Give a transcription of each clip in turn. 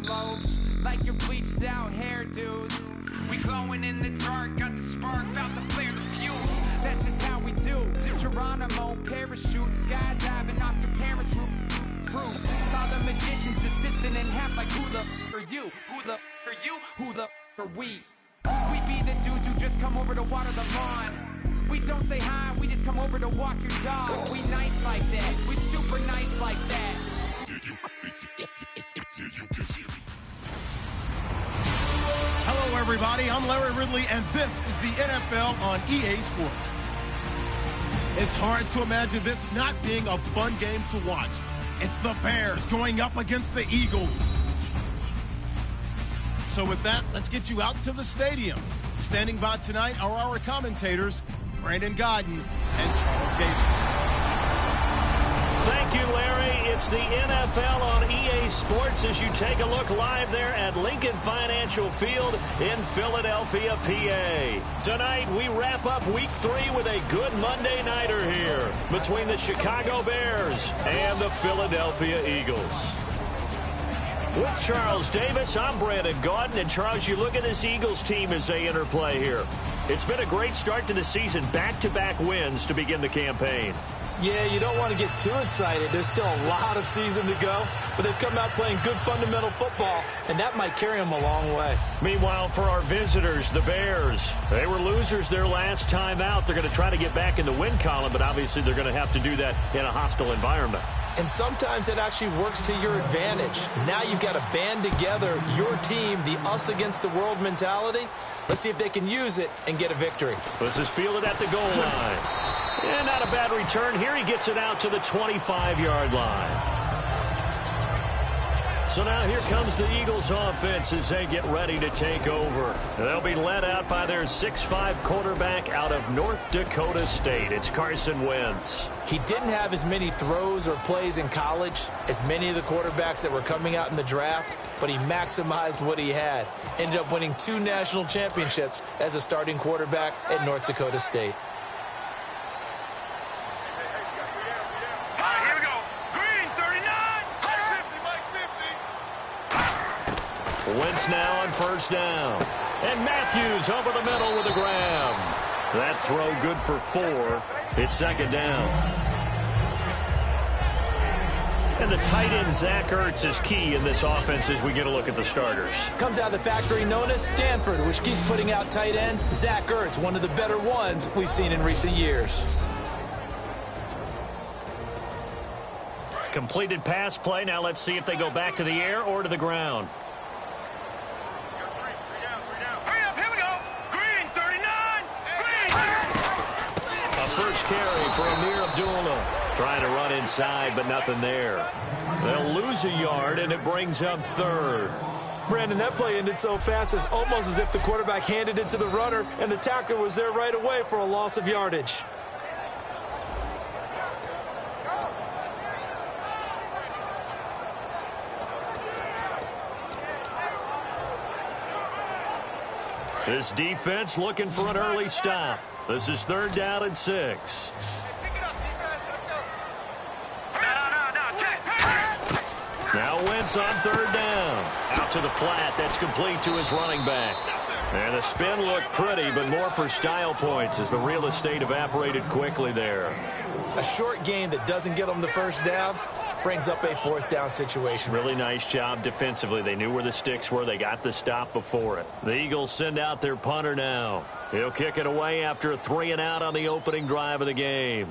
lobes, like your bleached out hairdos. We glowing in the dark, got the spark, about to flare the fuse. That's just how we do. To Geronimo, parachute, skydiving off your parents' roof. Saw the magician's assistant in half, like who the are you? Who the are you? Who the are we? We be the dudes who just come over to water the lawn. We don't say hi, we just come over to walk your dog. We nice like that, we super nice like that. Hello everybody, I'm Larry Ridley and this is the NFL on EA Sports. It's hard to imagine this not being a fun game to watch. It's the Bears going up against the Eagles. So with that, let's get you out to the stadium. Standing by tonight are our commentators, Brandon Godden and Charles Davis. Thank you, Larry. It's the NFL on EA Sports as you take a look live there at Lincoln Financial Field in Philadelphia, PA. Tonight, we wrap up Week 3 with a good Monday nighter here between the Chicago Bears and the Philadelphia Eagles. With Charles Davis, I'm Brandon Gaudin. And Charles, you look at this Eagles team as they interplay here. It's been a great start to the season, back-to-back wins to begin the campaign. Yeah, you don't want to get too excited. There's still a lot of season to go, but they've come out playing good fundamental football, and that might carry them a long way. Meanwhile, for our visitors, the Bears, they were losers their last time out. They're going to try to get back in the win column, but obviously they're going to have to do that in a hostile environment. And sometimes it actually works to your advantage. Now you've got to band together your team, the us against the world mentality. Let's see if they can use it and get a victory. This is fielded at the goal line. And not a bad return here. He gets it out to the 25-yard line. So now here comes the Eagles offense as they get ready to take over. They'll be led out by their 6'5" quarterback out of North Dakota State. It's Carson Wentz. He didn't have as many throws or plays in college as many of the quarterbacks that were coming out in the draft, but he maximized what he had. Ended up winning 2 national championships as a starting quarterback at North Dakota State. Wentz now on first down. And Matthews over the middle with a grab. That throw good for 4. It's second down. And the tight end, Zach Ertz, is key in this offense as we get a look at the starters. Comes out of the factory known as Stanford, which keeps putting out tight ends. Zach Ertz, one of the better ones we've seen in recent years. Completed pass play. Now let's see if they go back to the air or to the ground. First carry for Amir Abdullah. Trying to run inside, but nothing there. They'll lose a yard, and it brings up third. Brandon, that play ended so fast, it's almost as if the quarterback handed it to the runner, and the tackler was there right away for a loss of yardage. This defense looking for an early stop. This is third down and 6. Pick it up, defense. Let's go. Now Wentz on third down. Out to the flat. That's complete to his running back. And the spin looked pretty, but more for style points as the real estate evaporated quickly there. A short gain that doesn't get them the first down brings up a fourth down situation. Really nice job defensively. They knew where the sticks were. They got the stop before it. The Eagles send out their punter now. He'll kick it away after a 3-and-out on the opening drive of the game.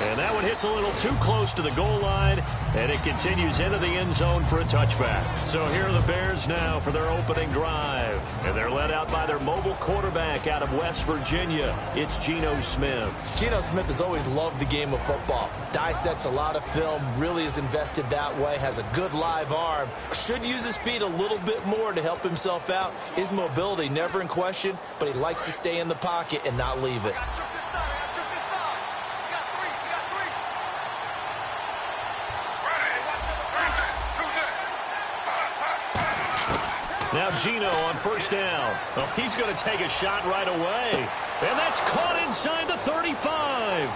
And that one hits a little too close to the goal line, and it continues into the end zone for a touchback. So here are the Bears now for their opening drive. And they're led out by their mobile quarterback out of West Virginia. It's Geno Smith. Geno Smith has always loved the game of football. Dissects a lot of film, really is invested that way, has a good live arm. Should use his feet a little bit more to help himself out. His mobility never in question, but he likes to stay in the pocket and not leave it. Now Gino on first down. Oh, he's going to take a shot right away. And that's caught inside the 35.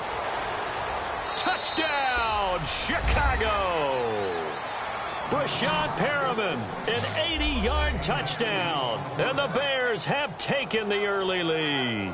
Touchdown, Chicago. Brashad Perriman, an 80-yard touchdown. And the Bears have taken the early lead.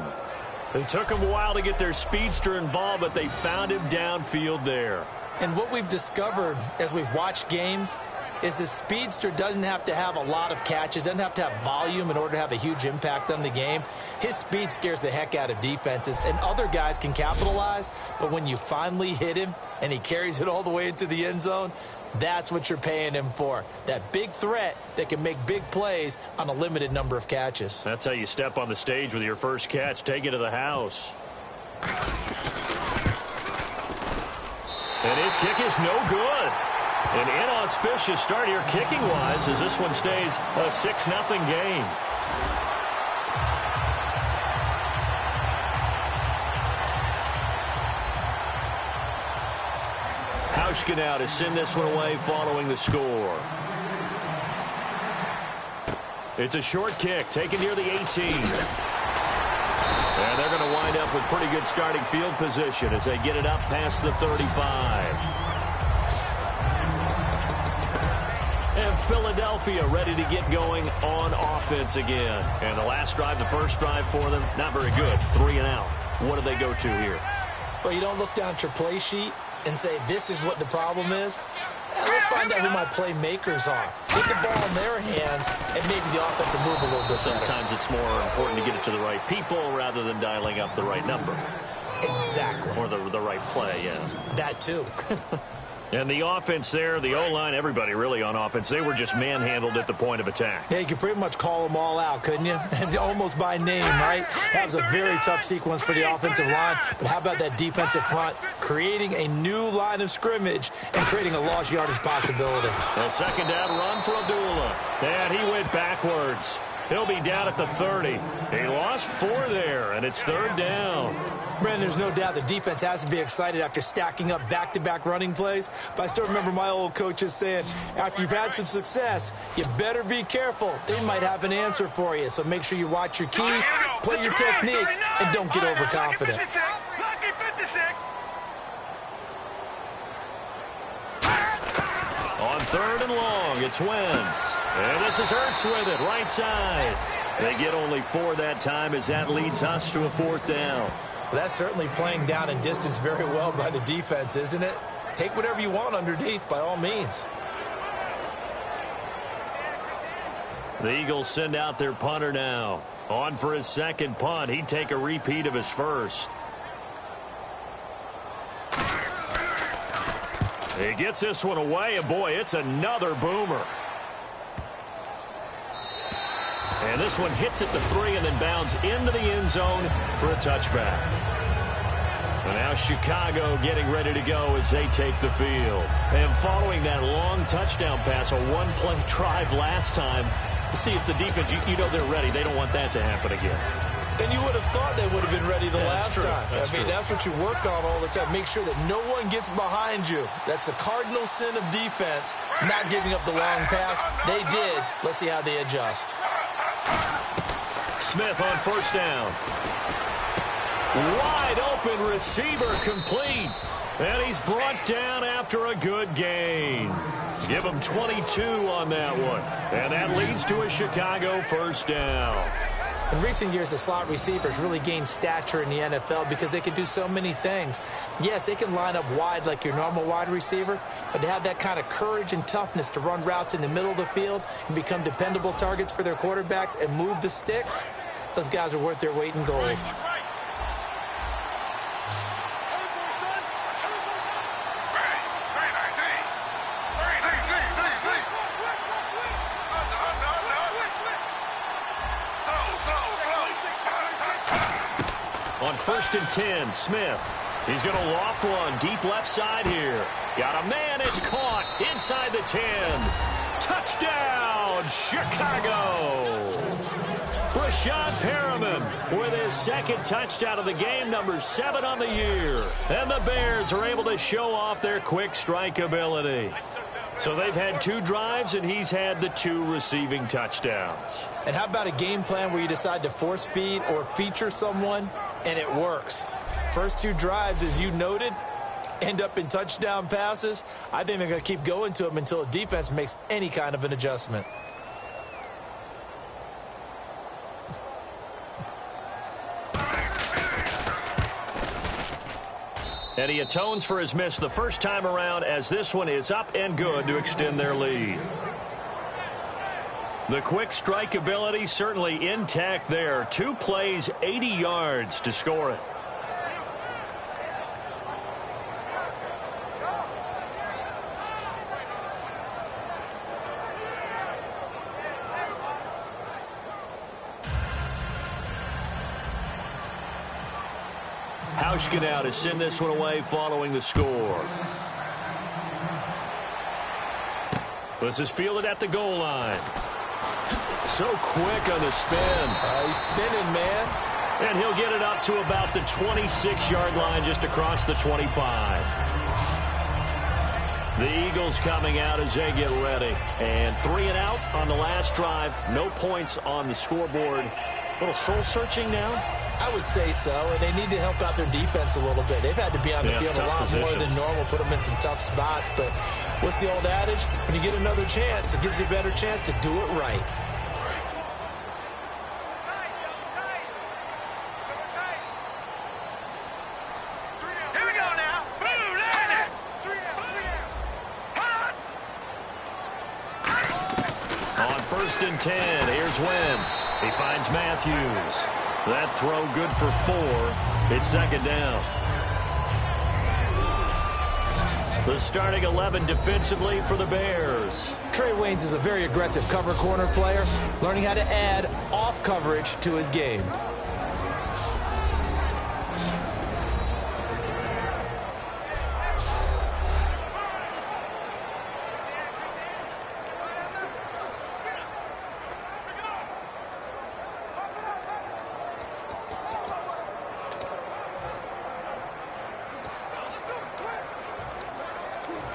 It took them a while to get their speedster involved, but they found him downfield there. And what we've discovered as we've watched games is the speedster doesn't have to have a lot of catches, doesn't have to have volume in order to have a huge impact on the game. His speed scares the heck out of defenses, and other guys can capitalize, but when you finally hit him and he carries it all the way into the end zone, that's what you're paying him for. That big threat that can make big plays on a limited number of catches. That's how you step on the stage with your first catch. Take it to the house. And his kick is no good. An inauspicious start here kicking-wise as this one stays a 6-0 game. Hauschka now to send this one away following the score. It's a short kick taken near the 18. And they're going to wind up with pretty good starting field position as they get it up past the 35. And Philadelphia ready to get going on offense again. And the last drive, the first drive for them, not very good. 3 and out. What do they go to here? Well, you don't look down at your play sheet and say, this is what the problem is. Let's find out who my playmakers are. Get the ball in their hands, and maybe the offense will move a little bit better. Sometimes it's more important to get it to the right people rather than dialing up the right number. Exactly. Or the right play, yeah. That too. And the offense there, the O-line, everybody really on offense, they were just manhandled at the point of attack. Yeah, you could pretty much call them all out, couldn't you? And almost by name, right? That was a very tough sequence for the offensive line. But how about that defensive front creating a new line of scrimmage and creating a lost yardage possibility? A second down run for Abdullah. And he went backwards. He'll be down at the 30. He lost 4 there, and it's 3rd down. Brandon, there's no doubt the defense has to be excited after stacking up back-to-back running plays. But I still remember my old coaches saying, after you've had some success, you better be careful. They might have an answer for you. So make sure you watch your keys, play your techniques, and don't get overconfident. On 3rd and long, it's Wentz. And this is Hurts with it, right side. They get only 4 that time as that leads us to a 4th down. Well, that's certainly playing down in distance very well by the defense, isn't it? Take whatever you want underneath, by all means. The Eagles send out their punter now. On for his second punt. He'd take a repeat of his first. He gets this one away, and boy, it's another boomer. And this one hits at the 3 and then bounds into the end zone for a touchback. And now Chicago getting ready to go as they take the field. And following that long touchdown pass, a one-play drive last time, to see if the defense, you know they're ready. They don't want that to happen again. And you would have thought they would have been ready the last time. That's what you work on all the time. Make sure that no one gets behind you. That's the cardinal sin of defense, not giving up the long pass. They did. Let's see how they adjust. Smith on first down. Wide open receiver complete. And he's brought down after a good gain. Give him 22 on that one. And that leads to a Chicago first down. In recent years, the slot receivers really gained stature in the NFL because they can do so many things. Yes, they can line up wide like your normal wide receiver, but to have that kind of courage and toughness to run routes in the middle of the field and become dependable targets for their quarterbacks and move the sticks, those guys are worth their weight in gold. On 1st and 10, Smith. He's going to loft one deep left side here. Got a man, it's caught inside the 10. Touchdown, Chicago. Brashad Perriman with his second touchdown of the game, number 7 on the year. And the Bears are able to show off their quick strike ability. So they've had 2 drives, and he's had the 2 receiving touchdowns. And how about a game plan where you decide to force feed or feature someone, and it works? First 2 drives, as you noted, end up in touchdown passes. I think they're going to keep going to them until the defense makes any kind of an adjustment. And he atones for his miss the first time around, as this one is up and good to extend their lead. The quick strike ability certainly intact there. 2 plays, 80 yards to score it. Hauschka now to send this one away following the score. This is fielded at the goal line. So quick on the spin. He's spinning, man. And he'll get it up to about the 26-yard line, just across the 25. The Eagles coming out as they get ready. And 3 and out on the last drive. No points on the scoreboard. A little soul-searching now? I would say so, and they need to help out their defense a little bit. They've had to be on the field a lot more than normal, put them in some tough spots. But what's the old adage? When you get another chance, it gives you a better chance to do it right. Here we go now. Boom, there. 3 down. On 1st and 10, here's Wentz. He finds Matthews. That throw good for 4. It's 2nd down. The starting 11 defensively for the Bears. Trey Waynes is a very aggressive cover corner player, learning how to add off coverage to his game.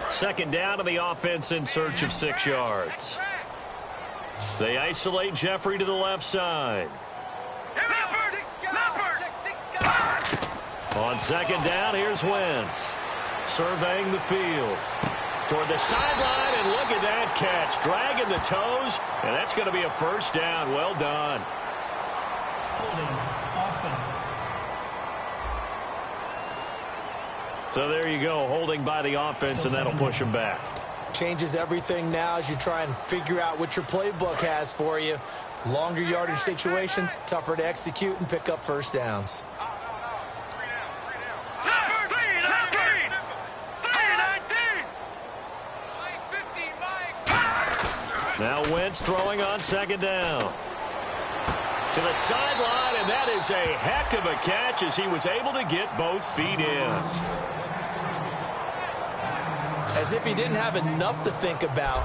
Second down to the offense in search of 6 yards. They isolate Jeffrey to the left side. On 2nd down, here's Wentz. Surveying the field. Toward the sideline, and look at that catch. Dragging the toes, and that's going to be a 1st down. Well done. Holding offense. So there you go, holding by the offense, and that'll push them back. Changes everything now as you try and figure out what your playbook has for you. Longer yardage situations, tougher to execute and pick up 1st downs. Now Wentz throwing on 2nd down. To the sideline, and that is a heck of a catch as he was able to get both feet in. As if he didn't have enough to think about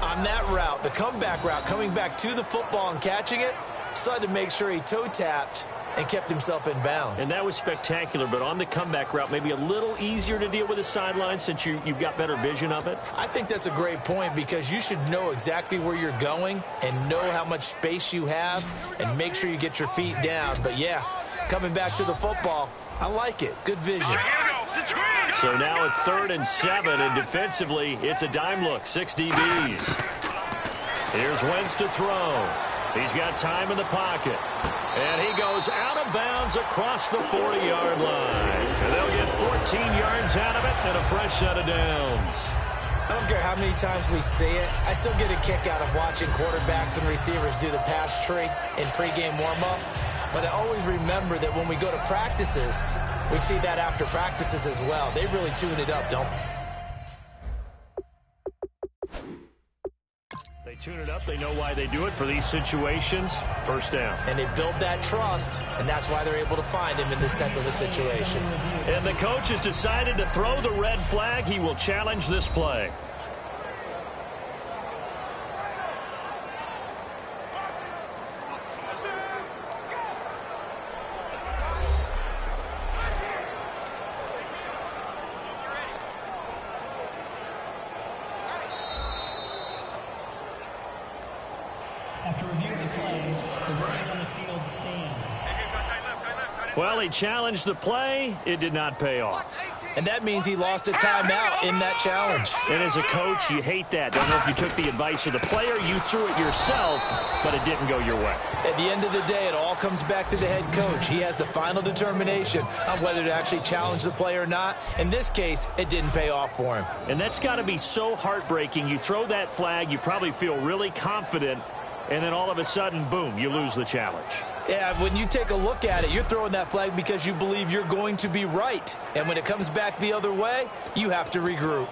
on that route, the comeback route, coming back to the football and catching it, decided to make sure he toe-tapped and kept himself in bounds. And that was spectacular, but on the comeback route, maybe a little easier to deal with the sideline since you've got better vision of it? I think that's a great point because you should know exactly where you're going and know how much space you have and make sure you get your feet down. But, yeah, coming back to the football, I like it. Good vision. So now it's 3rd and 7, and defensively, it's a dime look, 6 DBs. Here's Wentz to throw. He's got time in the pocket. And he goes out of bounds across the 40-yard line. And they'll get 14 yards out of it and a fresh set of downs. I don't care how many times we see it. I still get a kick out of watching quarterbacks and receivers do the pass tree in pregame warm-up. But I always remember that when we go to practices, we see that after practices as well. They really tune it up, don't they? They tune it up. They know why they do it for these situations. 1st down. And they build that trust, and that's why they're able to find him in this type of a situation. And the coach has decided to throw the red flag. He will challenge this play. Well, he challenged the play. It did not pay off. And that means he lost a timeout in that challenge. And as a coach, you hate that. Don't know if you took the advice of the player, you threw it yourself, but it didn't go your way. At the end of the day, it all comes back to the head coach. He has the final determination on whether to actually challenge the play or not. In this case, it didn't pay off for him. And that's got to be so heartbreaking. You throw that flag, you probably feel really confident, and then all of a sudden, boom, you lose the challenge. Yeah, when you take a look at it, you're throwing that flag because you believe you're going to be right. And when it comes back the other way, you have to regroup.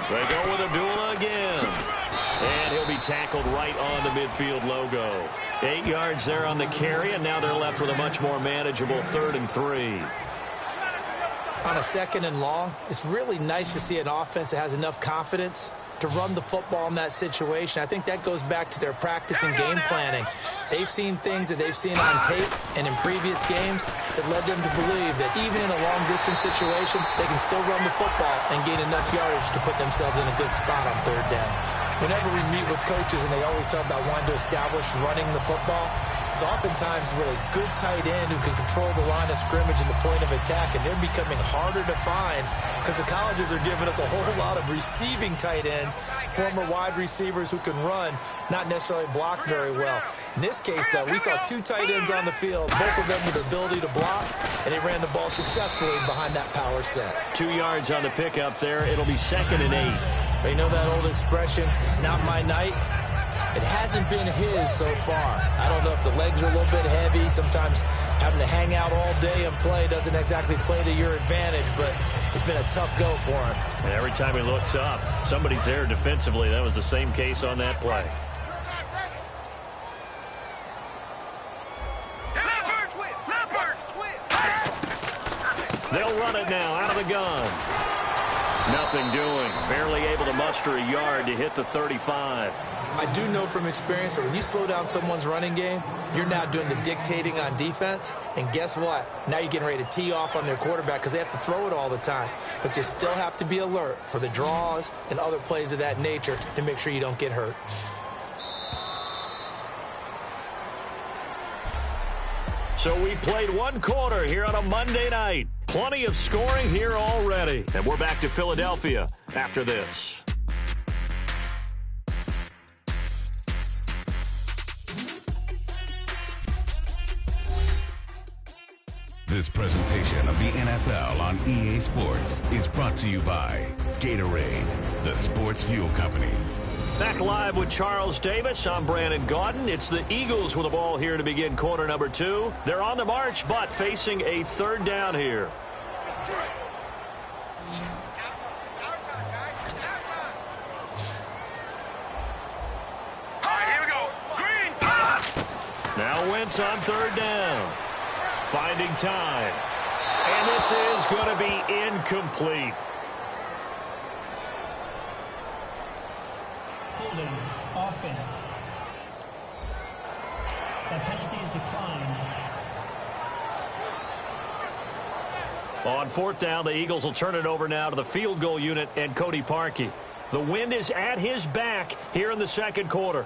They go with Abdullah again. And he'll be tackled right on the midfield logo. 8 yards there on the carry, and now they're left with a much more manageable 3rd and 3. On a 2nd and long, it's really nice to see an offense that has enough confidence to run the football in that situation. I think that goes back to their practice and game planning. They've seen things that they've seen on tape and in previous games that led them to believe that even in a long-distance situation, they can still run the football and gain enough yardage to put themselves in a good spot on 3rd down. Whenever we meet with coaches and they always talk about wanting to establish running the football, it's oftentimes really good tight end who can control the line of scrimmage and the point of attack, and they're becoming harder to find because the colleges are giving us a whole lot of receiving tight ends, former wide receivers who can run, not necessarily block very well. In this case, though, we saw 2 tight ends on the field, both of them with the ability to block, and they ran the ball successfully behind that power set. 2 yards on the pickup there. It'll be 2nd and 8. You know that old expression, it's not my night? It hasn't been his so far. I don't know if the legs are a little bit heavy. Sometimes having to hang out all day and play doesn't exactly play to your advantage, but it's been a tough go for him. And every time he looks up, somebody's there defensively. That was the same case on that play. They'll run it now out of the gun. Nothing doing. Barely able to muster a yard to hit the 35. I do know from experience that when you slow down someone's running game, you're now doing the dictating on defense. And guess what? Now you're getting ready to tee off on their quarterback because they have to throw it all the time. But you still have to be alert for the draws and other plays of that nature to make sure you don't get hurt. So we played 1 quarter here on a Monday night. Plenty of scoring here already. And we're back to Philadelphia after this. This presentation of the NFL on EA Sports is brought to you by Gatorade, the sports fuel company. Back live with Charles Davis. I'm Brandon Gaudin. It's the Eagles with the ball here to begin quarter number 2. They're on the march, but facing a 3rd down here. All right, here we go. Green. Now Wentz on 3rd down. Finding time. And this is going to be incomplete. Holding offense. That penalty is declined. On 4th down, the Eagles will turn it over now to the field goal unit and Cody Parkey. The wind is at his back here in the 2nd quarter.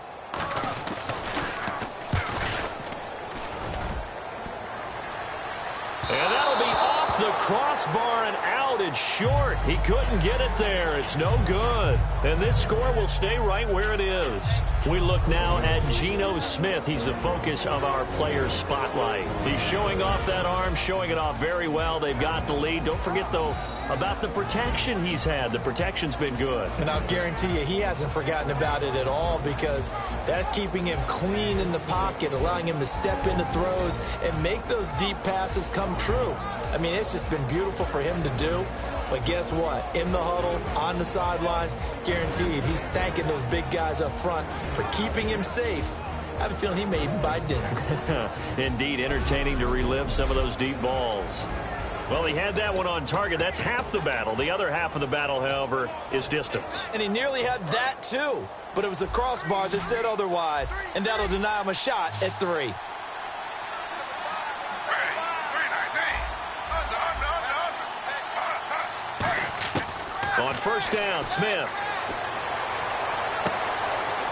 And that'll be off the crossbar and out. It's short. He couldn't get it there. It's no good. And this score will stay right where it is. We look now at Geno Smith. He's the focus of our player spotlight. He's showing off that arm, showing it off very well. They've got the lead. Don't forget, though, about the protection he's had. The protection's been good. And I'll guarantee you he hasn't forgotten about it at all because that's keeping him clean in the pocket, allowing him to step into throws and make those deep passes come true. I mean, it's just been beautiful for him to do. But guess what? In the huddle, on the sidelines, guaranteed he's thanking those big guys up front for keeping him safe. I have a feeling he may even buy dinner. Indeed, entertaining to relive some of those deep balls. Well, he had that one on target. That's half the battle. The other half of the battle, however, is distance. And he nearly had that, too. But it was the crossbar that said otherwise. And that'll deny him a shot at 3. first down, Smith.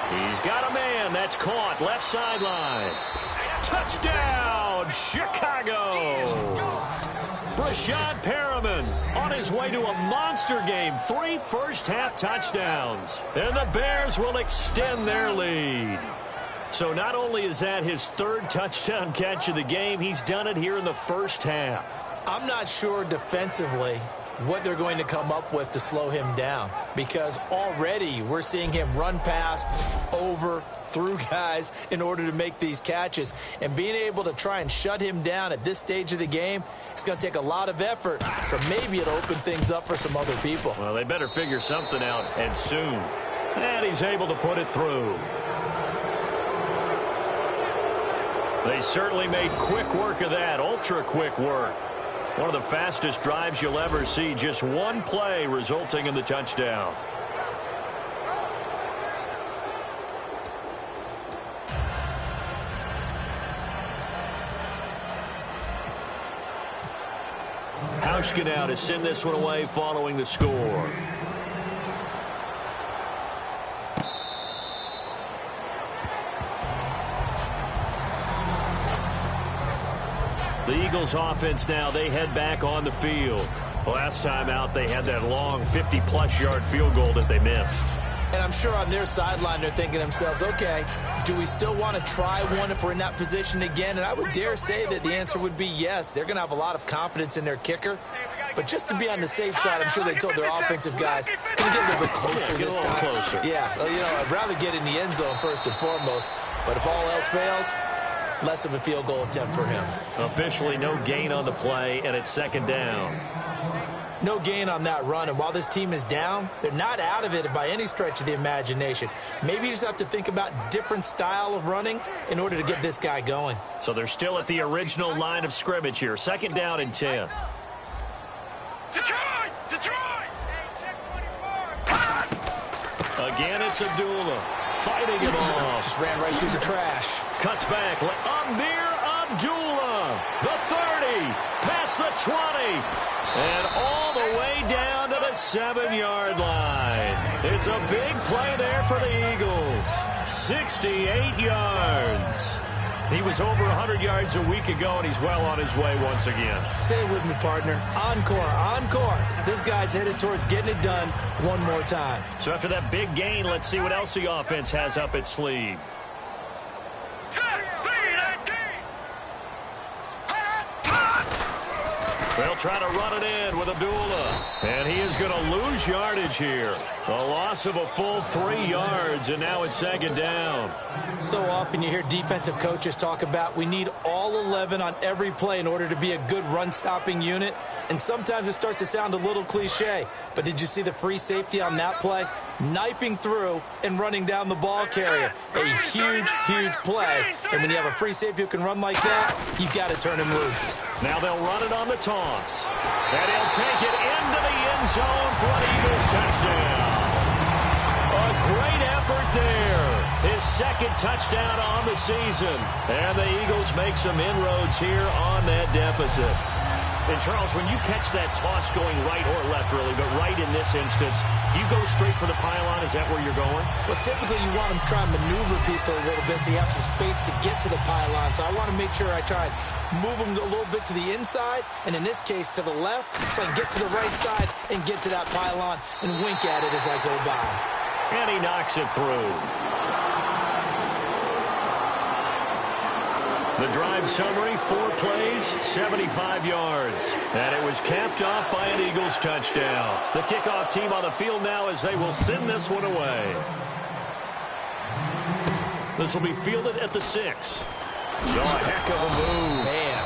He's got a man. That's caught. Left sideline. Touchdown, Chicago. Brashad Perriman on his way to a monster game. 3 first-half touchdowns. And the Bears will extend their lead. So not only is that his 3rd touchdown catch of the game, he's done it here in the first half. I'm not sure defensively what they're going to come up with to slow him down, because already we're seeing him run past, over, through guys in order to make these catches. And being able to try and shut him down at this stage of the game, it's going to take a lot of effort. So maybe it'll open things up for some other people. Well, they better figure something out, and soon. And he's able to put it through. They certainly made quick work of that, ultra-quick work. One of the fastest drives you'll ever see, just one play resulting in the touchdown. Hauschka to send this one away following the score. The Eagles offense now, they head back on the field. Last time out, they had that long 50-plus yard field goal that they missed. And I'm sure on their sideline, they're thinking to themselves, okay, do we still want to try one if we're in that position again? And I would dare say that the answer would be yes. They're going to have a lot of confidence in their kicker. But just to be on the safe side, I'm sure they told their offensive guys, can we get a little bit closer this time? Closer. Yeah, well, you know, I'd rather get in the end zone first and foremost. But if all else fails, less of a field goal attempt for him. Officially no gain on the play, and it's 2nd down. No gain on that run, and while this team is down, they're not out of it by any stretch of the imagination. Maybe you just have to think about different style of running in order to get this guy going. So they're still at the original line of scrimmage here. 2nd down and 10. Detroit! Detroit! Again, it's Abdullah. Fighting him off. Just ran right through the trash. Cuts back. Amir Abdullah. The 30. Past the 20. And all the way down to the 7-yard line. It's a big play there for the Eagles. 68 yards. He was over 100 yards a week ago, and he's well on his way once again. Say it with me, partner. Encore, encore. This guy's headed towards getting it done one more time. So after that big gain, let's see what else the offense has up its sleeve. They'll try to run it in with Abdullah. And he is going to lose yardage here. A loss of a full 3 yards, and now it's 2nd down. So often you hear defensive coaches talk about we need all 11 on every play in order to be a good run-stopping unit. And sometimes it starts to sound a little cliche. But did you see the free safety on that play? Knifing through and running down the ball carrier. A huge, huge play. And when you have a free safety who can run like that, you've got to turn him loose. Now they'll run it on the toss. And he'll take it into the end zone for an Eagles touchdown. A great effort there. His 2nd touchdown on the season. And the Eagles make some inroads here on that deficit. And, Charles, when you catch that toss going right or left, really, but right in this instance, do you go straight for the pylon? Is that where you're going? Well, typically you want to try and maneuver people a little bit so you have some space to get to the pylon. So I want to make sure I try and move them a little bit to the inside, and in this case to the left, so I can get to the right side and get to that pylon and wink at it as I go by. And he knocks it through. The drive summary, 4 plays, 75 yards. And it was capped off by an Eagles touchdown. The kickoff team on the field now as they will send this one away. This will be fielded at the 6. So a heck of a move. Man.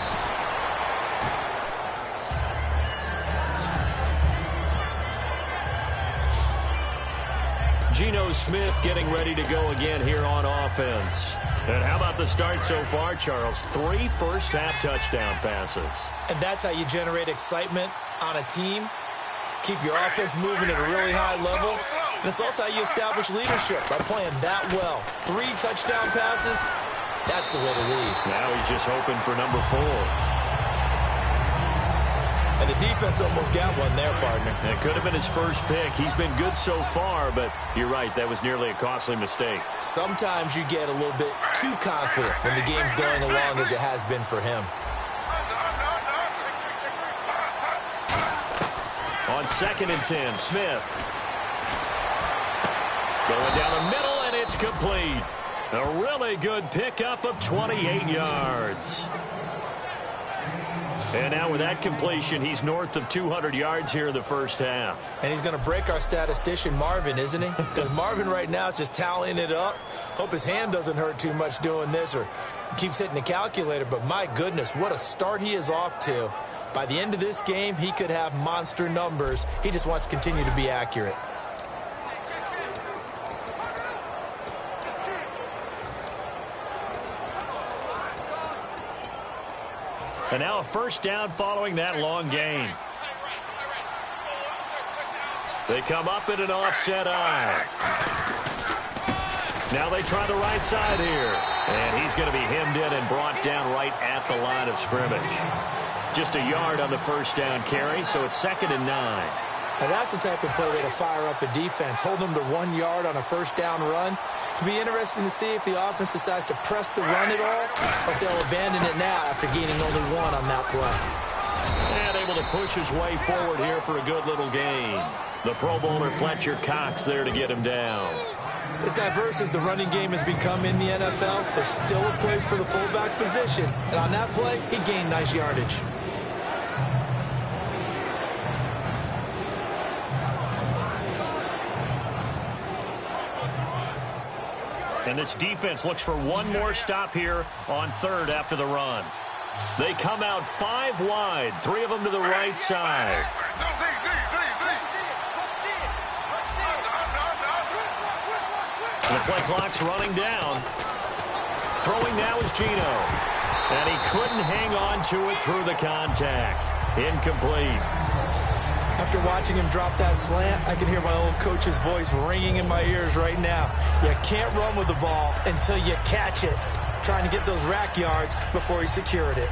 Geno Smith getting ready to go again here on offense. And how about the start so far, Charles? 3 first-half touchdown passes. And that's how you generate excitement on a team. Keep your offense moving at a really high level. And it's also how you establish leadership by playing that well. 3 touchdown passes, that's the way to lead. Now he's just hoping for number 4. And the defense almost got one there, partner. It could have been his first pick. He's been good so far, but you're right, that was nearly a costly mistake. Sometimes you get a little bit too confident when the game's going along as it has been for him. On 2nd and 10, Smith. Going down the middle, and it's complete. A really good pickup of 28 yards. And now with that completion, he's north of 200 yards here in the first half. And he's going to break our statistician, Marvin, isn't he? Because Marvin right now is just tallying it up. Hope his hand doesn't hurt too much doing this or keeps hitting the calculator. But my goodness, what a start he is off to. By the end of this game, he could have monster numbers. He just wants to continue to be accurate. And now a first down following that long gain. They come up in an offset eye. Now they try the right side here. And he's going to be hemmed in and brought down right at the line of scrimmage. Just a yard on the first down carry, so it's 2nd and 9. Now that's the type of play that'll fire up a defense. Hold them to 1 yard on a first down run. It'll be interesting to see if the offense decides to press the run at all, or if they'll abandon it now after gaining only 1 on that play. And able to push his way forward here for a good little gain. The Pro Bowler Fletcher Cox there to get him down. As diverse as the running game has become in the NFL, there's still a place for the fullback position. And on that play, he gained nice yardage. And this defense looks for one more stop here on 3rd after the run. They come out 5 wide, 3 of them to the right side. And the play clock's running down. Throwing now is Gino. And he couldn't hang on to it through the contact. Incomplete. After watching him drop that slant, I can hear my old coach's voice ringing in my ears right now. You can't run with the ball until you catch it. Trying to get those rack yards before he secured it.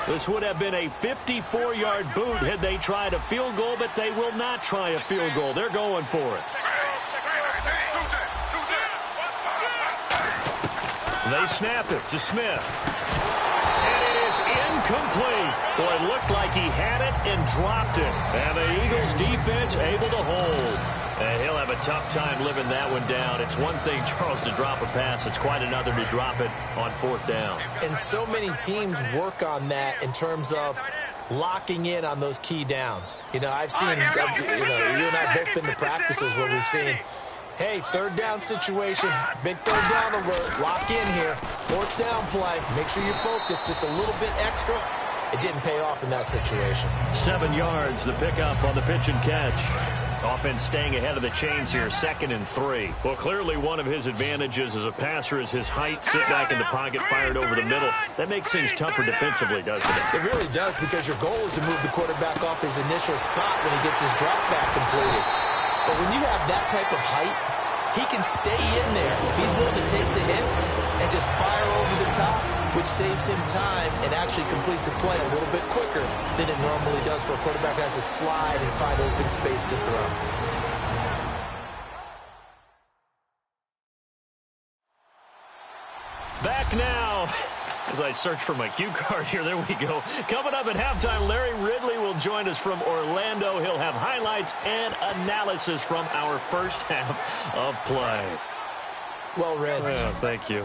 This would have been a 54-yard boot had they tried a field goal, but they will not try a field goal. They're going for it. They snap it to Smith. And it is incomplete. Boy, it looked like he had it and dropped it. And the Eagles defense able to hold. And he'll have a tough time living that one down. It's one thing, Charles, to drop a pass. It's quite another to drop it on 4th down. And so many teams work on that in terms of locking in on those key downs. You know, I've seen, you and I both been to practices where we've seen, hey, 3rd down situation, big 3rd down alert, lock in here, 4th down play, make sure you're focused just a little bit extra. It didn't pay off in that situation. 7 yards, the pickup on the pitch and catch. Offense staying ahead of the chains here, 2nd and 3. Well, clearly one of his advantages as a passer is his height, sit back in the pocket, fired over the middle. That makes things tougher defensively, doesn't it? It really does, because your goal is to move the quarterback off his initial spot when he gets his drop back completed. But when you have that type of height, he can stay in there if he's willing to take the hits and just fire over the top, which saves him time and actually completes a play a little bit quicker than it normally does for a quarterback that has to slide and find open space to throw. Back now. As I search for my cue card here, there we go. Coming up at halftime, Larry Ridley will join us from Orlando. He'll have highlights and analysis from our first half of play. Well read. Well, thank you.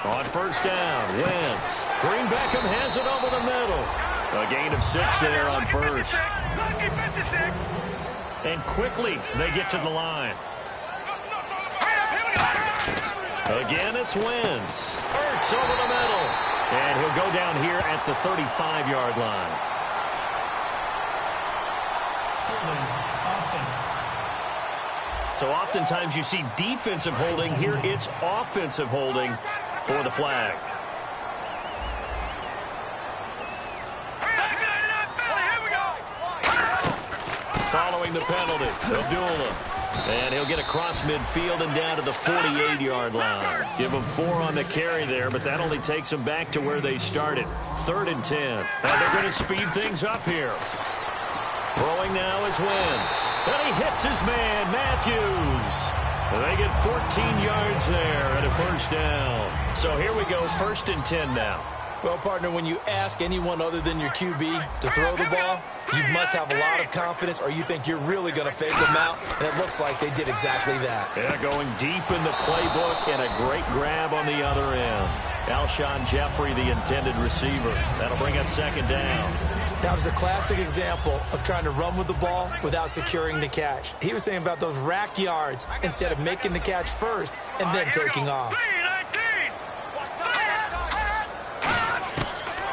On 1st down, Wentz. Green Beckham has it over the middle. A gain of 6 there on 1st. And quickly, they get to the line. Again, it's Wentz. Hurts over the middle. And he'll go down here at the 35-yard line. Offense. So oftentimes you see defensive holding. Here it's offensive holding for the flag. Following the penalty, Abdullah. And he'll get across midfield and down to the 48-yard line. Give him 4 on the carry there, but that only takes them back to where they started. 3rd and 10. And they're going to speed things up here. Throwing now is Wentz. And he hits his man, Matthews. And they get 14 yards there and a first down. So here we go, 1st and 10 now. Well, partner, when you ask anyone other than your QB to throw the ball, you must have a lot of confidence or you think you're really going to fake them out, and it looks like they did exactly that. Yeah, going deep in the playbook and a great grab on the other end. Alshon Jeffrey, the intended receiver. That'll bring up 2nd down. That was a classic example of trying to run with the ball without securing the catch. He was thinking about those rack yards instead of making the catch first and then taking off.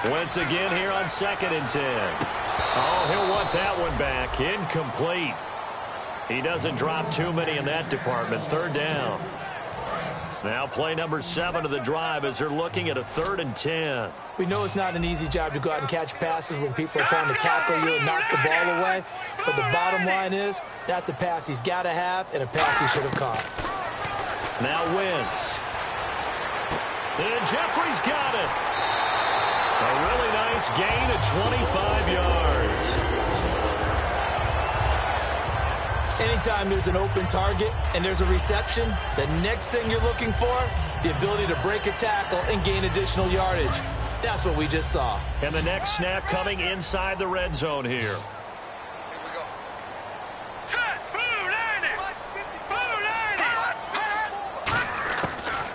Wentz again here on 2nd and 10. Oh, he'll want that one back. Incomplete. He doesn't drop too many in that department. 3rd down. Now play number 7 of the drive as they're looking at a 3rd and 10. We know it's not an easy job to go out and catch passes when people are trying to tackle you and knock the ball away. But the bottom line is that's a pass he's got to have and a pass he should have caught. Now Wentz. And Jeffrey's got it. A really nice gain of 25 yards. Anytime there's an open target and there's a reception, the next thing you're looking for, the ability to break a tackle and gain additional yardage. That's what we just saw. And the next snap coming inside the red zone here.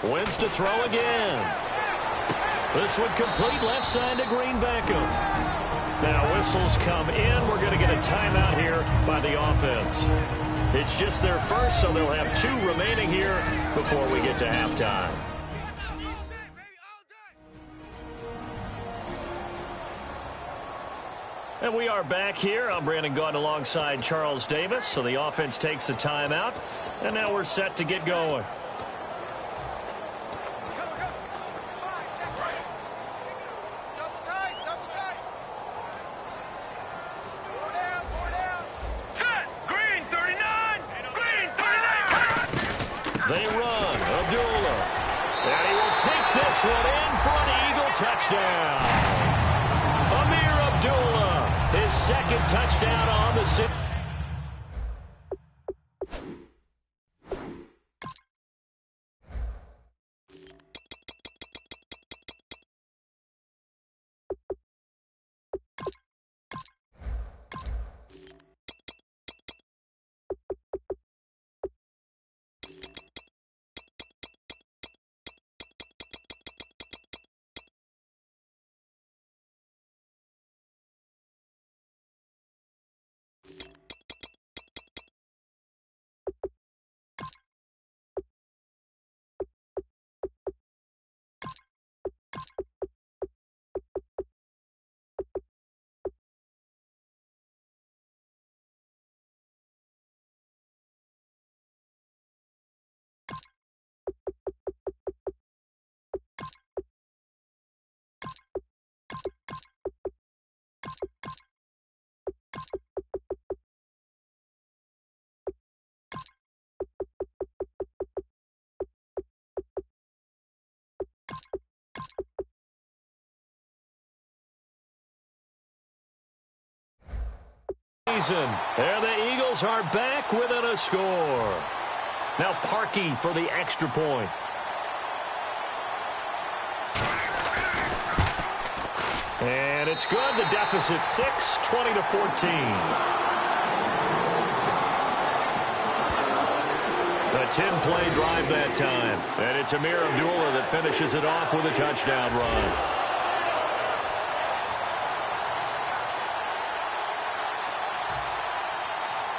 Wins to throw again. This one complete left side to Greenbackham. Now whistles come in. We're going to get a timeout here by the offense. It's just their first, so they'll have 2 remaining here before we get to halftime. And we are back here. I'm Brandon Gaudin alongside Charles Davis. So the offense takes the timeout, and now we're set to get going. They run. Abdullah. And he will take this one in for an Eagle touchdown. Amir Abdullah, his 2nd touchdown on the season. And the Eagles are back within a score. Now Parkey for the extra point. And it's good. The deficit 6, 20-14. A 10-play drive that time. And it's Amir Abdullah that finishes it off with a touchdown run.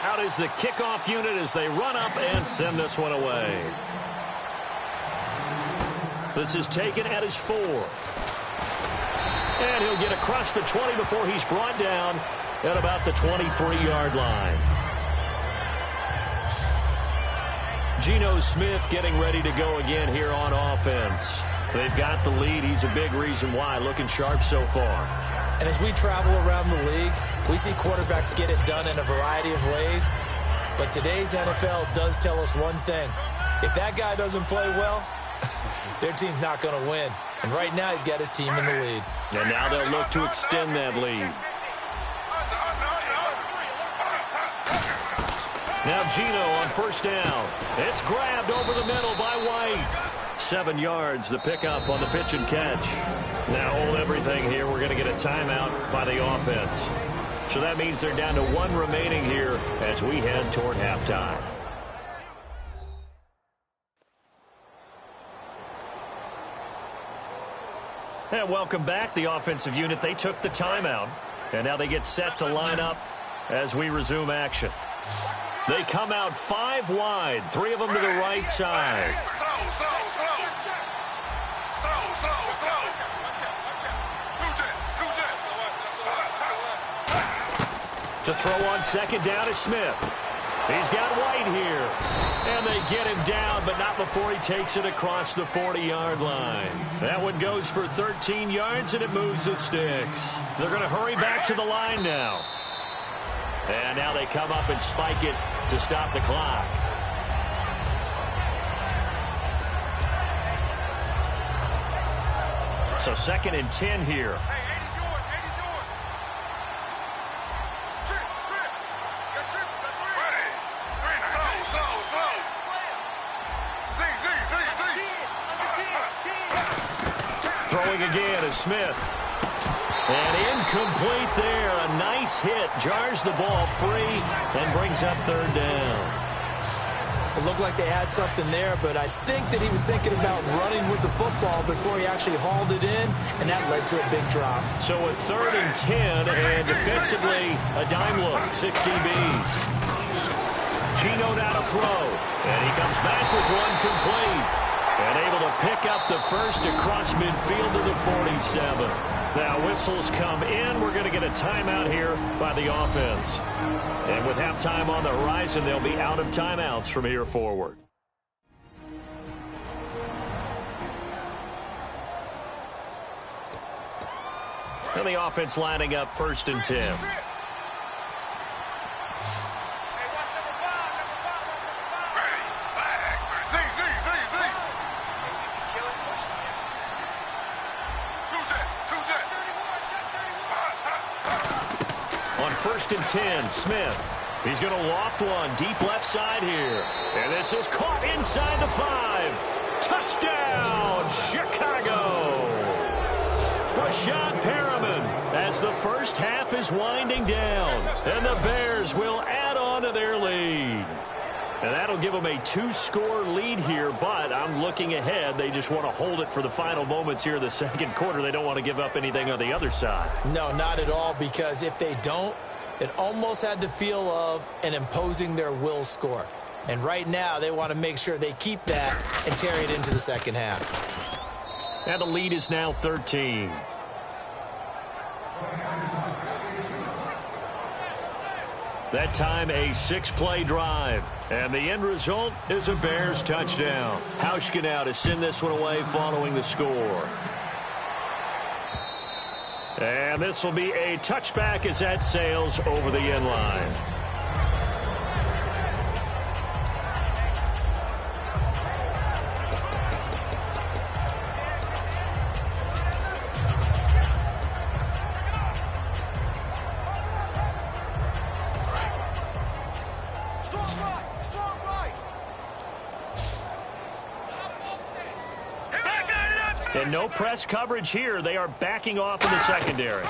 Out is the kickoff unit as they run up and send this one away. This is taken at his 4. And he'll get across the 20 before he's brought down at about the 23-yard line. Geno Smith getting ready to go again here on offense. They've got the lead. He's a big reason why. Looking sharp so far. And as we travel around the league, we see quarterbacks get it done in a variety of ways. But today's NFL does tell us one thing. If that guy doesn't play well, their team's not going to win. And right now he's got his team in the lead. And now they'll look to extend that lead. Now Gino on first down. It's grabbed over the middle by White. 7 yards, the pickup on the pitch and catch. Now hold everything here. We're going to get a timeout by the offense. So that means they're down to 1 remaining here as we head toward halftime. And welcome back, the offensive unit. They took the timeout, and now they get set to line up as we resume action. They come out 5 wide, 3 of them to the right side. To throw on second down is Smith. He's got White here. And they get him down, but not before he takes it across the 40-yard line. That one goes for 13 yards, and it moves the sticks. They're going to hurry back to the line now. And now they come up and spike it to stop the clock. So 2nd and 10 here. Throwing again is Smith. And incomplete there. A nice hit. Jars the ball free and brings up 3rd down. It looked like they had something there, but I think that he was thinking about running with the football before he actually hauled it in, and that led to a big drop. So a 3rd and 10, and defensively, a dime look. 6 DBs. Gino now to throw. And he comes back with one complete. And able to pick up the first across midfield to the 47. Now whistles come in. We're going to get a timeout here by the offense. And with halftime on the horizon, they'll be out of timeouts from here forward. And the offense lining up 1st and 10. On 1st and 10, Smith. He's going to loft one deep left side here. And this is caught inside the 5. Touchdown, Chicago. Brashad Perriman as the first half is winding down. And the Bears will add on to their lead. And that'll give them a 2-score lead here, but I'm looking ahead. They just want to hold it for the final moments here in the 2nd quarter. They don't want to give up anything on the other side. No, not at all, because if they don't, it almost had the feel of an imposing their will score. And right now, they want to make sure they keep that and carry it into the 2nd half. And the lead is now 13. That time, a 6-play drive. And the end result is a Bears touchdown. Hauschka now to send this one away following the score. And this will be a touchback as that sails over the end line. And no press coverage here. They are backing off in the secondary.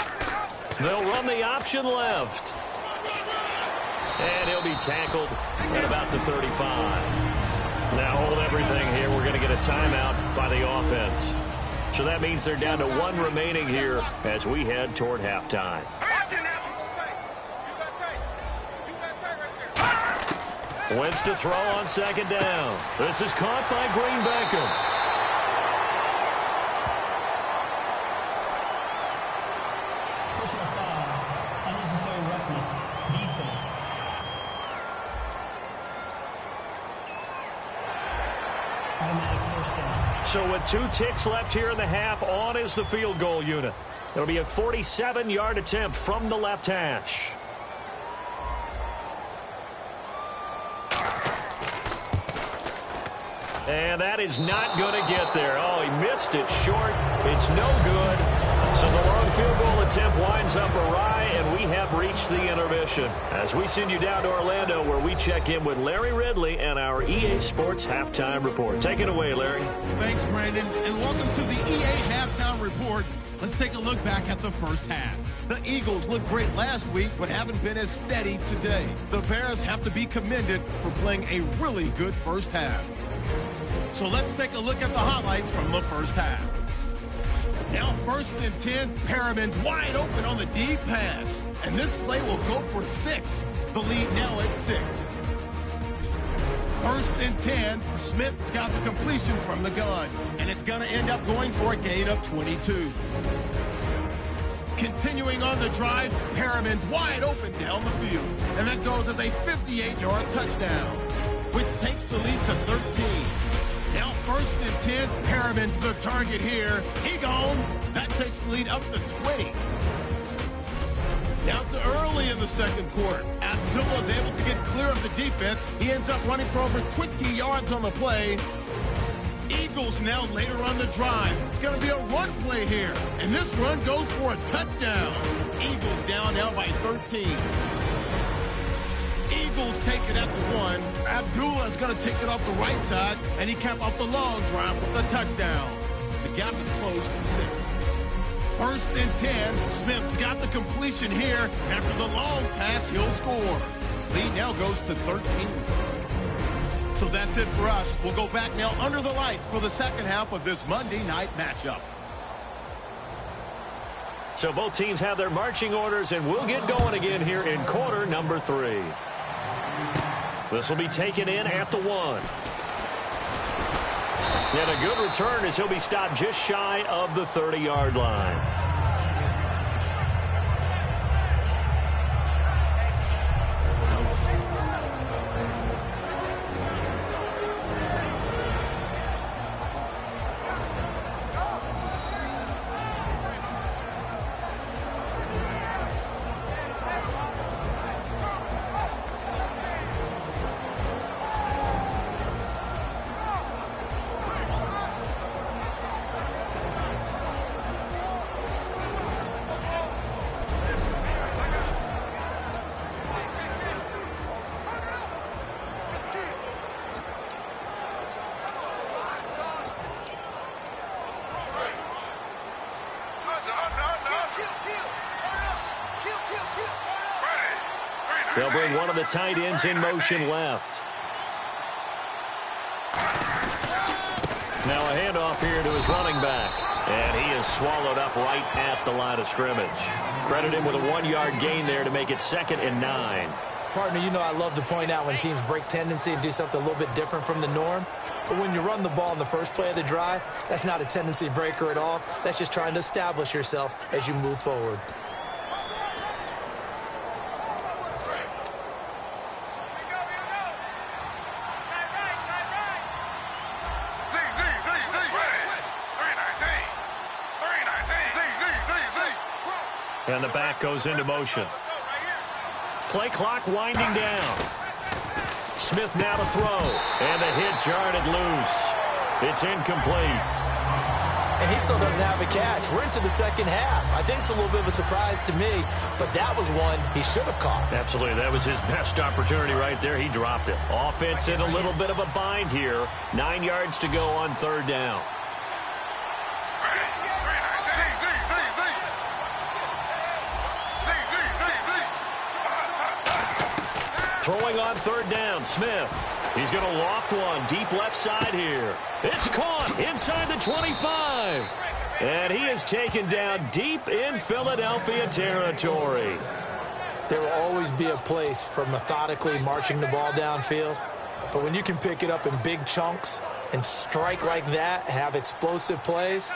They'll run the option left. And he'll be tackled at about the 35. Now hold everything here. We're going to get a timeout by the offense. So that means they're down to 1 remaining here as we head toward halftime. Wentz to throw on 2nd down. This is caught by Green Beckham. So with 2 ticks left here in the half, on is the field goal unit. It'll be a 47-yard attempt from the left hash. And that is not going to get there. Oh, he missed it short. It's no good. So the long field goal attempt winds up awry, and we have reached the intermission. As we send you down to Orlando, where we check in with Larry Ridley and our EA Sports Halftime Report. Take it away, Larry. Thanks, Brandon, and welcome to the EA Halftime Report. Let's take a look back at the first half. The Eagles looked great last week, but haven't been as steady today. The Bears have to be commended for playing a really good first half. So let's take a look at the highlights from the first half. Now 1st and 10, Perriman's wide open on the deep pass. And this play will go for 6. The lead now at 6. 1st and 10, Smith's got the completion from the gun. And it's going to end up going for a gain of 22. Continuing on the drive, Perriman's wide open down the field. And that goes as a 58-yard touchdown, which takes the lead to 13. Now 1st and 10, Perriman's the target here. He gone. That takes the lead up to 20. Now it's early in the second quarter. Abdullah is able to get clear of the defense. He ends up running for over 20 yards on the play. Eagles now later on the drive. It's going to be a run play here. And this run goes for a touchdown. Eagles down now by 13. Eagles take it at the 1. Abdullah is going to take it off the right side, and he capped off the long drive with a touchdown. The gap is closed to 6. 1st and 10. Smith's got the completion here. After the long pass, he'll score. Lead now goes to 13. So that's it for us. We'll go back now under the lights for the second half of this Monday night matchup. So both teams have their marching orders, and we'll get going again here in quarter number 3. This will be taken in at the 1. And a good return as he'll be stopped just shy of the 30-yard line. They'll bring one of the tight ends in motion left. Now a handoff here to his running back. And he is swallowed up right at the line of scrimmage. Credit him with a 1-yard gain there to make it 2nd and 9. Partner, you know I love to point out when teams break tendency and do something a little bit different from the norm. But when you run the ball in the first play of the drive, that's not a tendency breaker at all. That's just trying to establish yourself as you move forward. And the back goes into motion. Play clock winding down. Smith now to throw. And the hit jarred it loose. It's incomplete. And he still doesn't have a catch. We're into the second half. I think it's a little bit of a surprise to me, but that was one he should have caught. Absolutely. That was his best opportunity right there. He dropped it. Offense in a little bit of a bind here. 9 yards to go on 3rd down. Throwing on 3rd down, Smith. He's going to loft one deep left side here. It's caught inside the 25. And he is taken down deep in Philadelphia territory. There will always be a place for methodically marching the ball downfield. But when you can pick it up in big chunks and strike like that, have explosive plays,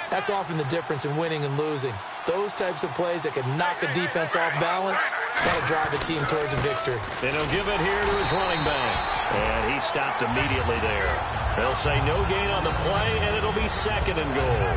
that's often the difference in winning and losing. Those types of plays that can knock a defense off balance, that'll drive a team towards a victory. And he'll give it here to his running back. And he stopped immediately there. They'll say no gain on the play, and it'll be 2nd and goal.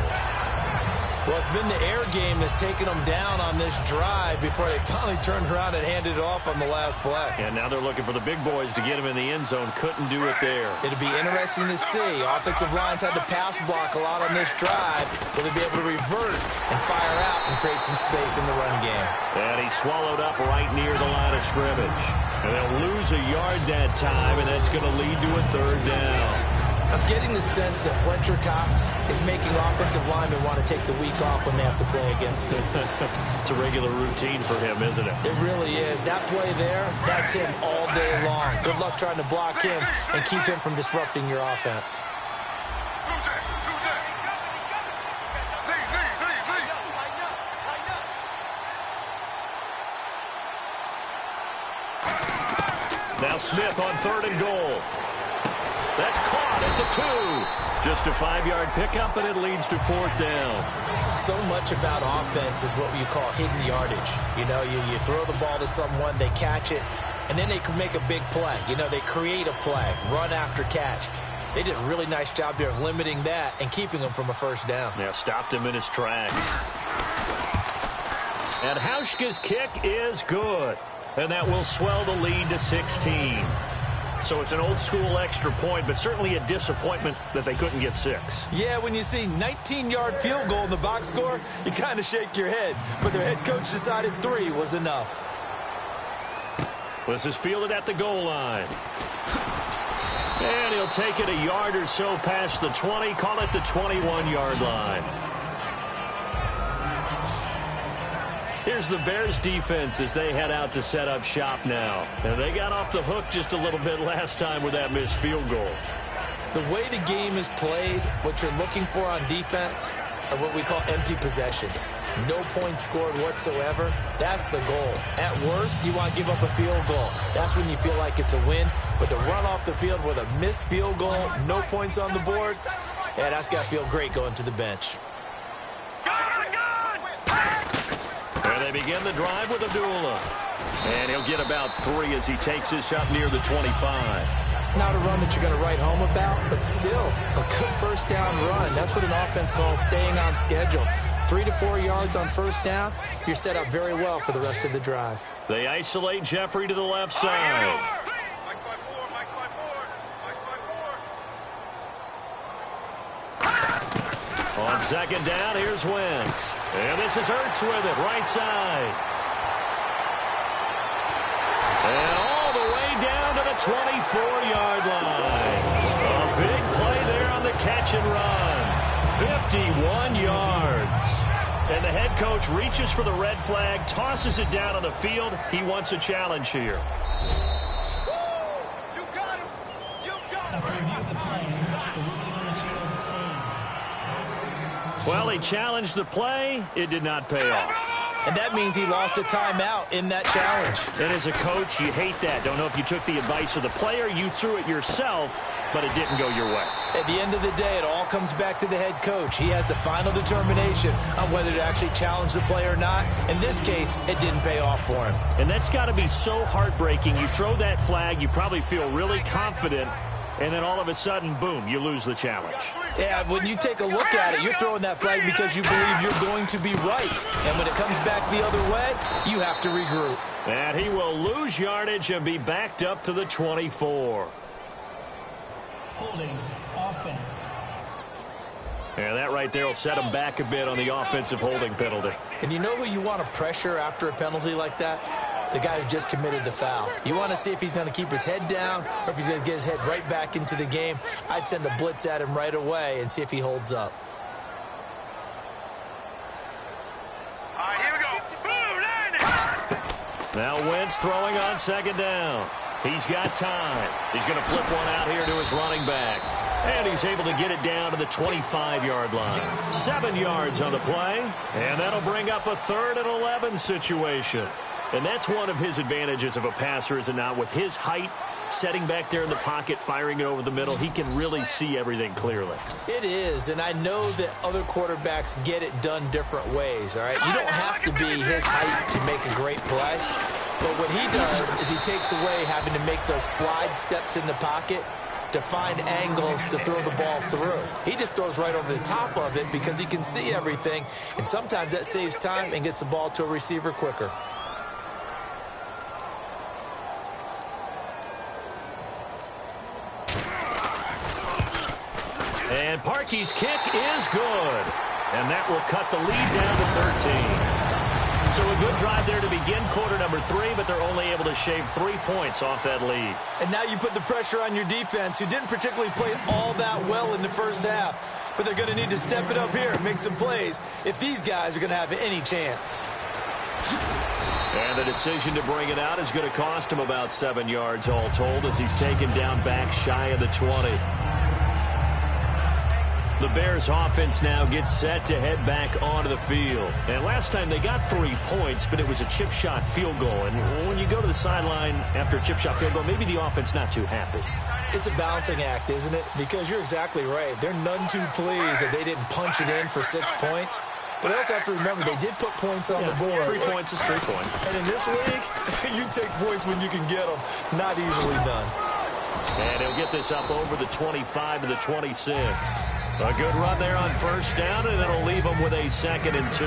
Well, it's been the air game that's taken them down on this drive before they finally turned around and handed it off on the last play. And now they're looking for the big boys to get him in the end zone. Couldn't do it there. It'll be interesting to see. Offensive lines had to pass block a lot on this drive. Will they be able to revert and fire out and create some space in the run game? And he swallowed up right near the line of scrimmage. And they'll lose a yard that time, and that's going to lead to a third down. I'm getting the sense that Fletcher Cox is making offensive linemen want to take the week off when they have to play against him. It's a regular routine for him, isn't it? It really is. That play there, that's him all day long. Good luck trying to block him and keep him from disrupting your offense. Now Smith on 3rd and goal. That's caught at the 2. Just a 5-yard pickup, and it leads to 4th down. So much about offense is what you call hidden yardage. You know, you throw the ball to someone, they catch it, and then they can make a big play. You know, they create a play, run after catch. They did a really nice job there of limiting that and keeping him from a first down. Yeah, stopped him in his tracks. And Hauschka's kick is good. And that will swell the lead to 16. So it's an old-school extra point, but certainly a disappointment that they couldn't get 6. Yeah, when you see 19-yard field goal in the box score, you kind of shake your head. But their head coach decided 3 was enough. This is fielded at the goal line. And he'll take it a yard or so past the 20, call it the 21-yard line. Here's the Bears defense as they head out to set up shop now. And they got off the hook just a little bit last time with that missed field goal. The way the game is played, what you're looking for on defense are what we call empty possessions. No points scored whatsoever. That's the goal. At worst, you want to give up a field goal. That's when you feel like it's a win. But to run off the field with a missed field goal, no points on the board, yeah, that's got to feel great going to the bench. They begin the drive with Abdullah. And he'll get about 3 as he takes this up near the 25. Not a run that you're going to write home about, but still a good first down run. That's what an offense calls staying on schedule. 3 to 4 yards on first down, you're set up very well for the rest of the drive. They isolate Jeffrey to the left side. On 2nd down, here's Wentz. And this is Ertz with it, right side. And all the way down to the 24-yard line. A big play there on the catch and run. 51 yards. And the head coach reaches for the red flag, tosses it down on the field. He wants a challenge here. You got him! You got him! After review of the play, the ruling on the field stands. Well, he challenged the play. It did not pay off. And that means he lost a timeout in that challenge. And as a coach, you hate that. Don't know if you took the advice of the player, you threw it yourself, but it didn't go your way. At the end of the day, it all comes back to the head coach. He has the final determination on whether to actually challenge the play or not. In this case, it didn't pay off for him. And that's got to be so heartbreaking. You throw that flag, you probably feel really confident, and then all of a sudden, boom, you lose the challenge. Yeah, when you take a look at it, you're throwing that flag because you believe you're going to be right. And when it comes back the other way, you have to regroup. And he will lose yardage and be backed up to the 24. Holding offense. And that right there will set him back a bit on the offensive holding penalty. And you know who you want to pressure after a penalty like that? The guy who just committed the foul. You want to see if he's going to keep his head down or if he's going to get his head right back into the game. I'd send a blitz at him right away and see if he holds up. All right, here we go. Boom, line it. Now Wentz throwing on 2nd down. He's got time. He's going to flip one out here to his running back. And he's able to get it down to the 25-yard line. 7 yards on the play. And that'll bring up a 3rd and 11 situation. And that's one of his advantages of a passer, is it not? With his height, setting back there in the pocket, firing it over the middle, he can really see everything clearly. It is, and I know that other quarterbacks get it done different ways, all right? You don't have to be his height to make a great play. But what he does is he takes away having to make those slide steps in the pocket to find angles to throw the ball through. He just throws right over the top of it because he can see everything, and sometimes that saves time and gets the ball to a receiver quicker. And Parkey's kick is good. And that will cut the lead down to 13. So a good drive there to begin quarter number 3, but they're only able to shave 3 points off that lead. And now you put the pressure on your defense, who didn't particularly play all that well in the first half. But they're going to need to step it up here and make some plays if these guys are going to have any chance. And the decision to bring it out is going to cost him about 7 yards all told as he's taken down back shy of the 20. The Bears offense now gets set to head back onto the field. And last time they got 3 points, but it was a chip shot field goal. And when you go to the sideline after a chip shot field goal, maybe the offense not too happy. It's a balancing act, isn't it? Because you're exactly right. They're none too pleased that they didn't punch it in for 6 points. But I also have to remember they did put points on the board. 3 points is 3 points. And in this league, you take points when you can get them. Not easily done. And he'll get this up over the 25 to the 26. A good run there on first down, and it'll leave them with a 2nd and 2.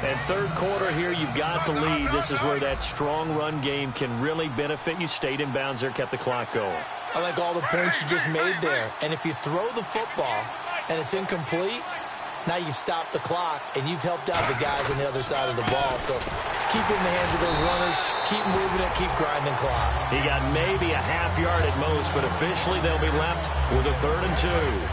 And third quarter here, you've got the lead. This is where that strong run game can really benefit you. Stayed in bounds there, kept the clock going. I like all the points you just made there. And if you throw the football and it's incomplete, now you've stopped the clock and you've helped out the guys on the other side of the ball. So keep it in the hands of those runners, keep moving it, keep grinding clock. He got maybe a half yard at most, but officially they'll be left with a 3rd and 2.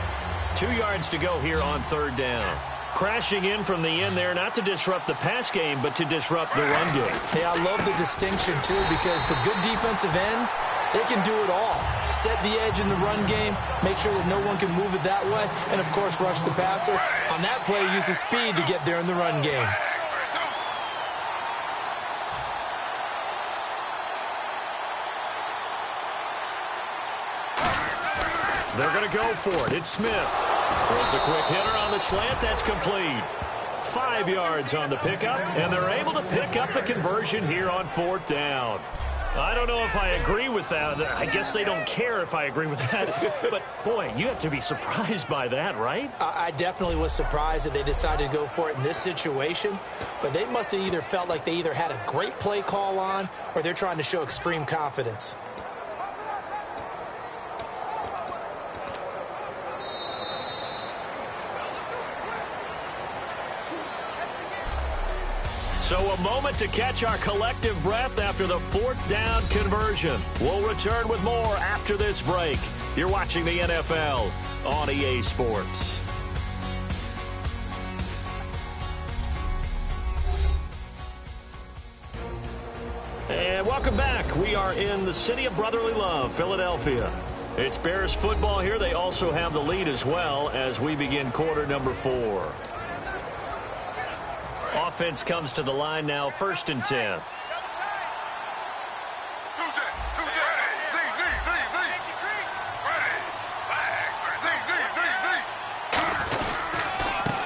2 yards to go here on 3rd down. Crashing in from the end there, not to disrupt the pass game, but to disrupt the run game. Hey, I love the distinction, too, because the good defensive ends, they can do it all. Set the edge in the run game, make sure that no one can move it that way, and, of course, rush the passer. On that play, use the speed to get there in the run game. They're going to go for it. It's Smith. Throws a quick hitter on the slant. That's complete. 5 yards on the pickup, and they're able to pick up the conversion here on 4th down. I don't know if I agree with that. I guess they don't care if I agree with that. But, boy, you have to be surprised by that, right? I definitely was surprised that they decided to go for it in this situation. But they must have either felt like they either had a great play call on or they're trying to show extreme confidence. So a moment to catch our collective breath after the 4th down conversion. We'll return with more after this break. You're watching the NFL on EA Sports. And welcome back. We are in the city of brotherly love, Philadelphia. It's Bears football here. They also have the lead as well as we begin quarter number 4. Offense comes to the line now, 1st and 10.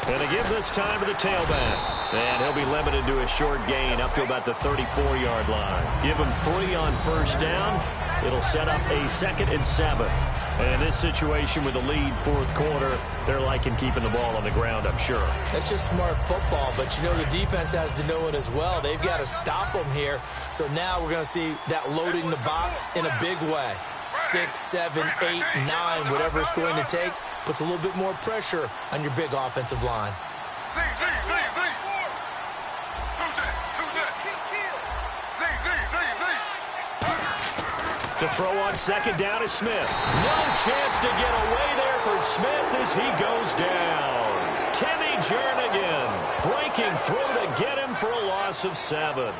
And they give this time to the tailback. And he'll be limited to a short gain up to about the 34-yard line. Give him 3 on first down. It'll set up a 2nd and 7. And in this situation with the lead 4th quarter, they're liking keeping the ball on the ground, I'm sure. That's just smart football, but you know the defense has to know it as well. They've got to stop them here. So now we're going to see that loading the box in a big way. 6, 7, 8, 9, whatever it's going to take, puts a little bit more pressure on your big offensive line. To throw on 2nd down is Smith. No chance to get away there for Smith as he goes down. Timmy Jernigan breaking through to get him for a loss of 7.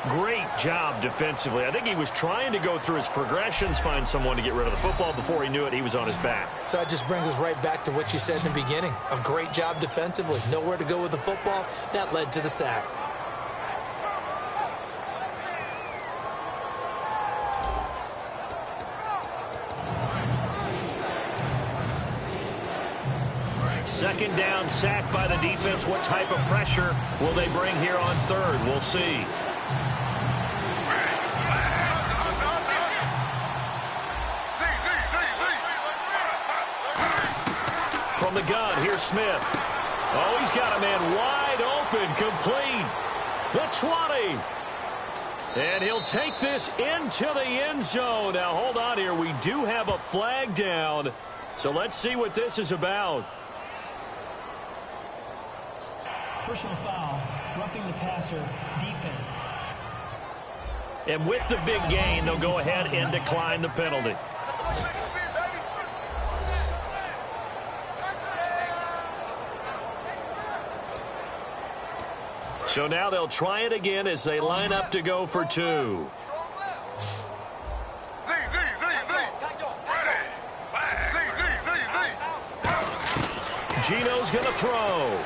Great job defensively. I think he was trying to go through his progressions, find someone to get rid of the football. Before he knew it, he was on his back. So that just brings us right back to what you said in the beginning. A great job defensively. Nowhere to go with the football. That led to the sack. Second down, sack by the defense. What type of pressure will they bring here on 3rd? We'll see. from the gun. Here's Smith. Oh, he's got a man wide open, complete. The 20. And he'll take this into the end zone. Now, hold on here. We do have a flag down. So let's see what this is about. Personal foul, roughing the passer, defense. And with the big gain, they'll go ahead and decline the penalty. So now they'll try it again as they line up to go for two. Gino's going to throw.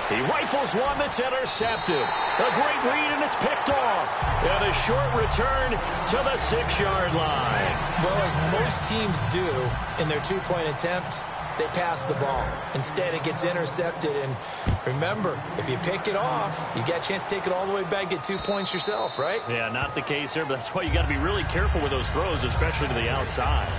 He rifles one that's intercepted. A great read, and it's picked off. And a short return to the 6-yard line. Well, as most teams do in their two-point attempt, they pass the ball. Instead, it gets intercepted. And remember, if you pick it off, you got a chance to take it all the way back, get 2 points yourself, right? Yeah, not the case there, but that's why you got to be really careful with those throws, especially to the outside.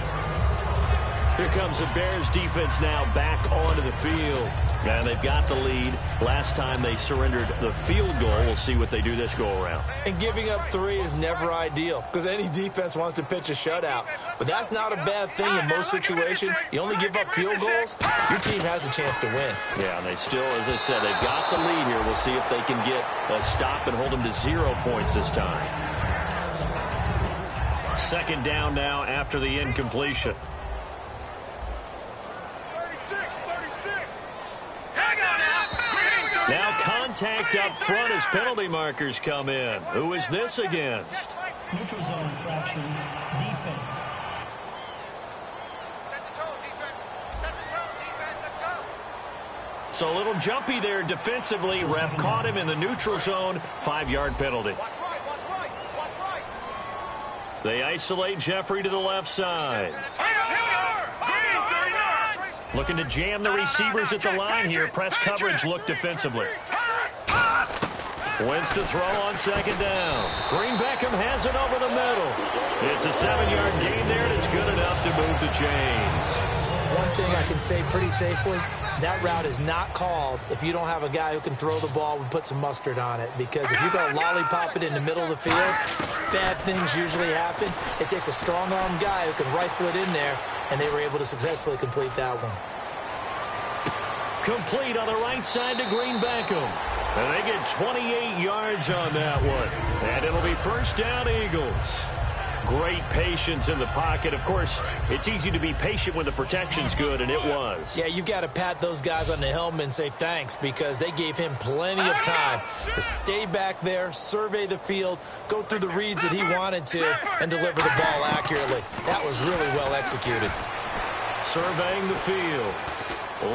Here comes the Bears defense now back onto the field. And they've got the lead. Last time they surrendered the field goal. We'll see what they do this go-around. And giving up 3 is never ideal because any defense wants to pitch a shutout. But that's not a bad thing in most situations. You only give up field goals, your team has a chance to win. Yeah, and they still, as I said, they've got the lead here. We'll see if they can get a stop and hold them to 0 points this time. Second down now after the incompletion. Now contact up front as penalty markers come in. Who is this against? Neutral zone infraction, defense. So a little jumpy there defensively. Ref caught him in the neutral zone. 5-yard penalty. They isolate Jeffrey to the left side. Looking to jam the receivers at the line here. Press coverage look defensively. Wentz to throw on second down. Green Beckham has it over the middle. It's a 7-yard gain there, and it's good enough to move the chains. One thing I can say pretty safely, that route is not called if you don't have a guy who can throw the ball and put some mustard on it. Because if you go lollipop it in the middle of the field, bad things usually happen. It takes a strong-arm guy who can rifle it in there, and they were able to successfully complete that one. Complete on the right side to Green Beckham. And they get 28 yards on that one. And it'll be first down, Eagles. Great patience in the pocket. Of course, it's easy to be patient when the protection's good, and it was. Yeah, you've got to pat those guys on the helmet and say thanks because they gave him plenty of time to stay back there, survey the field, go through the reads that he wanted to, and deliver the ball accurately. That was really well executed. Surveying the field.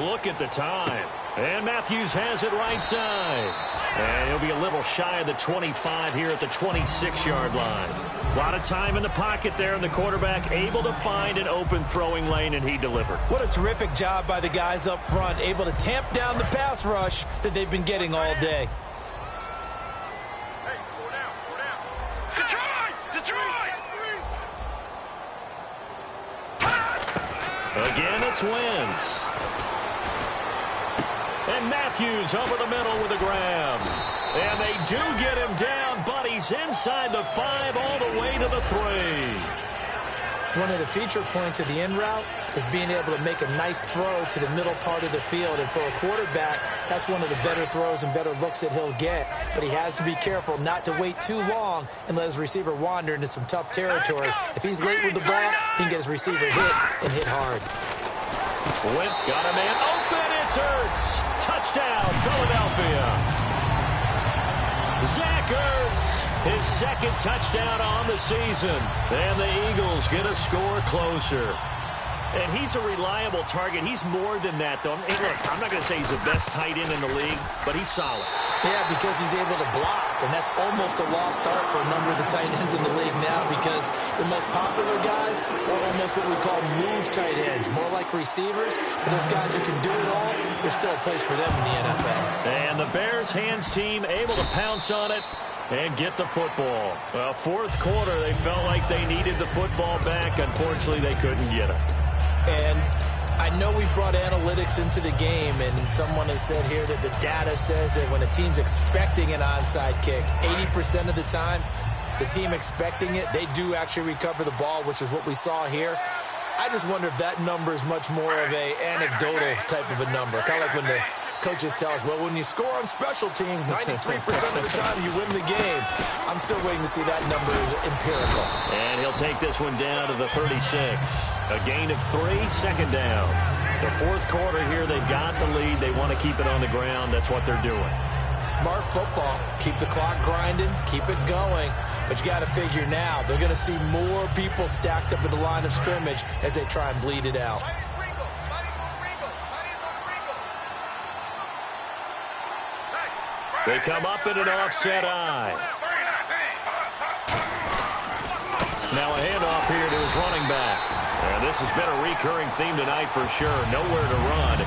Look at the time. And Matthews has it right side. And he'll be a little shy of the 25 here at the 26-yard line. A lot of time in the pocket there, and the quarterback able to find an open throwing lane, and he delivered. What a terrific job by the guys up front, able to tamp down the pass rush that they've been getting all day. Again, it's Wentz. And Matthews over the middle with a grab. And they do get him down, but he's inside the 5 all the way to the 3. One of the feature points of the in route is being able to make a nice throw to the middle part of the field. And for a quarterback, that's one of the better throws and better looks that he'll get. But he has to be careful not to wait too long and let his receiver wander into some tough territory. If he's late with the ball, he can get his receiver hit and hit hard. Wentz got a man open. It's Ertz. Touchdown, Philadelphia. Zach Ertz, his second touchdown on the season. And the Eagles get a score closer. And he's a reliable target. He's more than that, though. Hey, look, I'm not going to say he's the best tight end in the league, but he's solid. Yeah, because he's able to block, and that's almost a lost art for a number of the tight ends in the league now because the most popular guys are almost what we call move tight ends, more like receivers. But those guys who can do it all, there's still a place for them in the NFL. And the Bears hands team able to pounce on it and get the football. Well, fourth quarter, they felt like they needed the football back. Unfortunately, they couldn't get it. And I know we brought analytics into the game, and someone has said here that the data says that when a team's expecting an onside kick, 80% of the time, the team expecting it, they do actually recover the ball, which is what we saw here. I just wonder if that number is much more of a anecdotal type of a number. Kind of like when the coaches tell us, well, when you score on special teams, 93% of the time you win the game. I'm still waiting to see that number is empirical. And he'll take this one down to the 36. A gain of 3, second down. The fourth quarter here, they've got the lead. They want to keep it on the ground. That's what they're doing. Smart football. Keep the clock grinding. Keep it going. But you got to figure now, they're going to see more people stacked up at the line of scrimmage as they try and bleed it out. They come up in an offset eye. Now a handoff here to his running back. And this has been a recurring theme tonight for sure. Nowhere to run.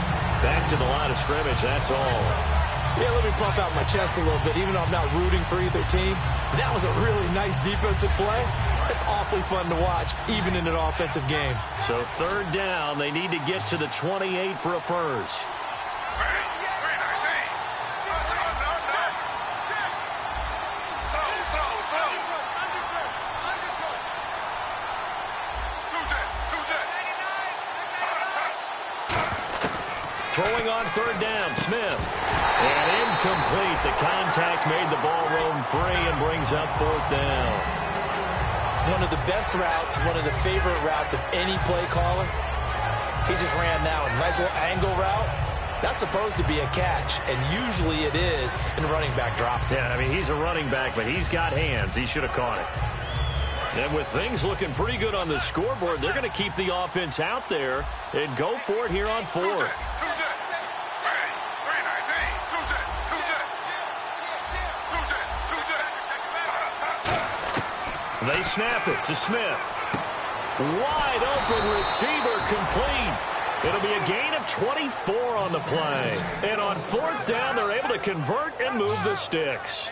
Back to the line of scrimmage, that's all. Yeah, let me pump out my chest a little bit, even though I'm not rooting for either team. That was a really nice defensive play. It's awfully fun to watch, even in an offensive game. So third down, they need to get to the 28 for a first. Throwing on third down, Smith. And incomplete. The contact made the ball roam free and brings up fourth down. One of the best routes, one of the favorite routes of any play caller. He just ran that one. Nice little angle route. That's supposed to be a catch, and usually it is, and the running back dropped it. Yeah, I mean, he's a running back, but he's got hands. He should have caught it. And with things looking pretty good on the scoreboard, they're going to keep the offense out there and go for it here on fourth. They snap it to Smith. Wide open receiver complete. It'll be a gain of 24 on the play. And on fourth down, they're able to convert and move the sticks.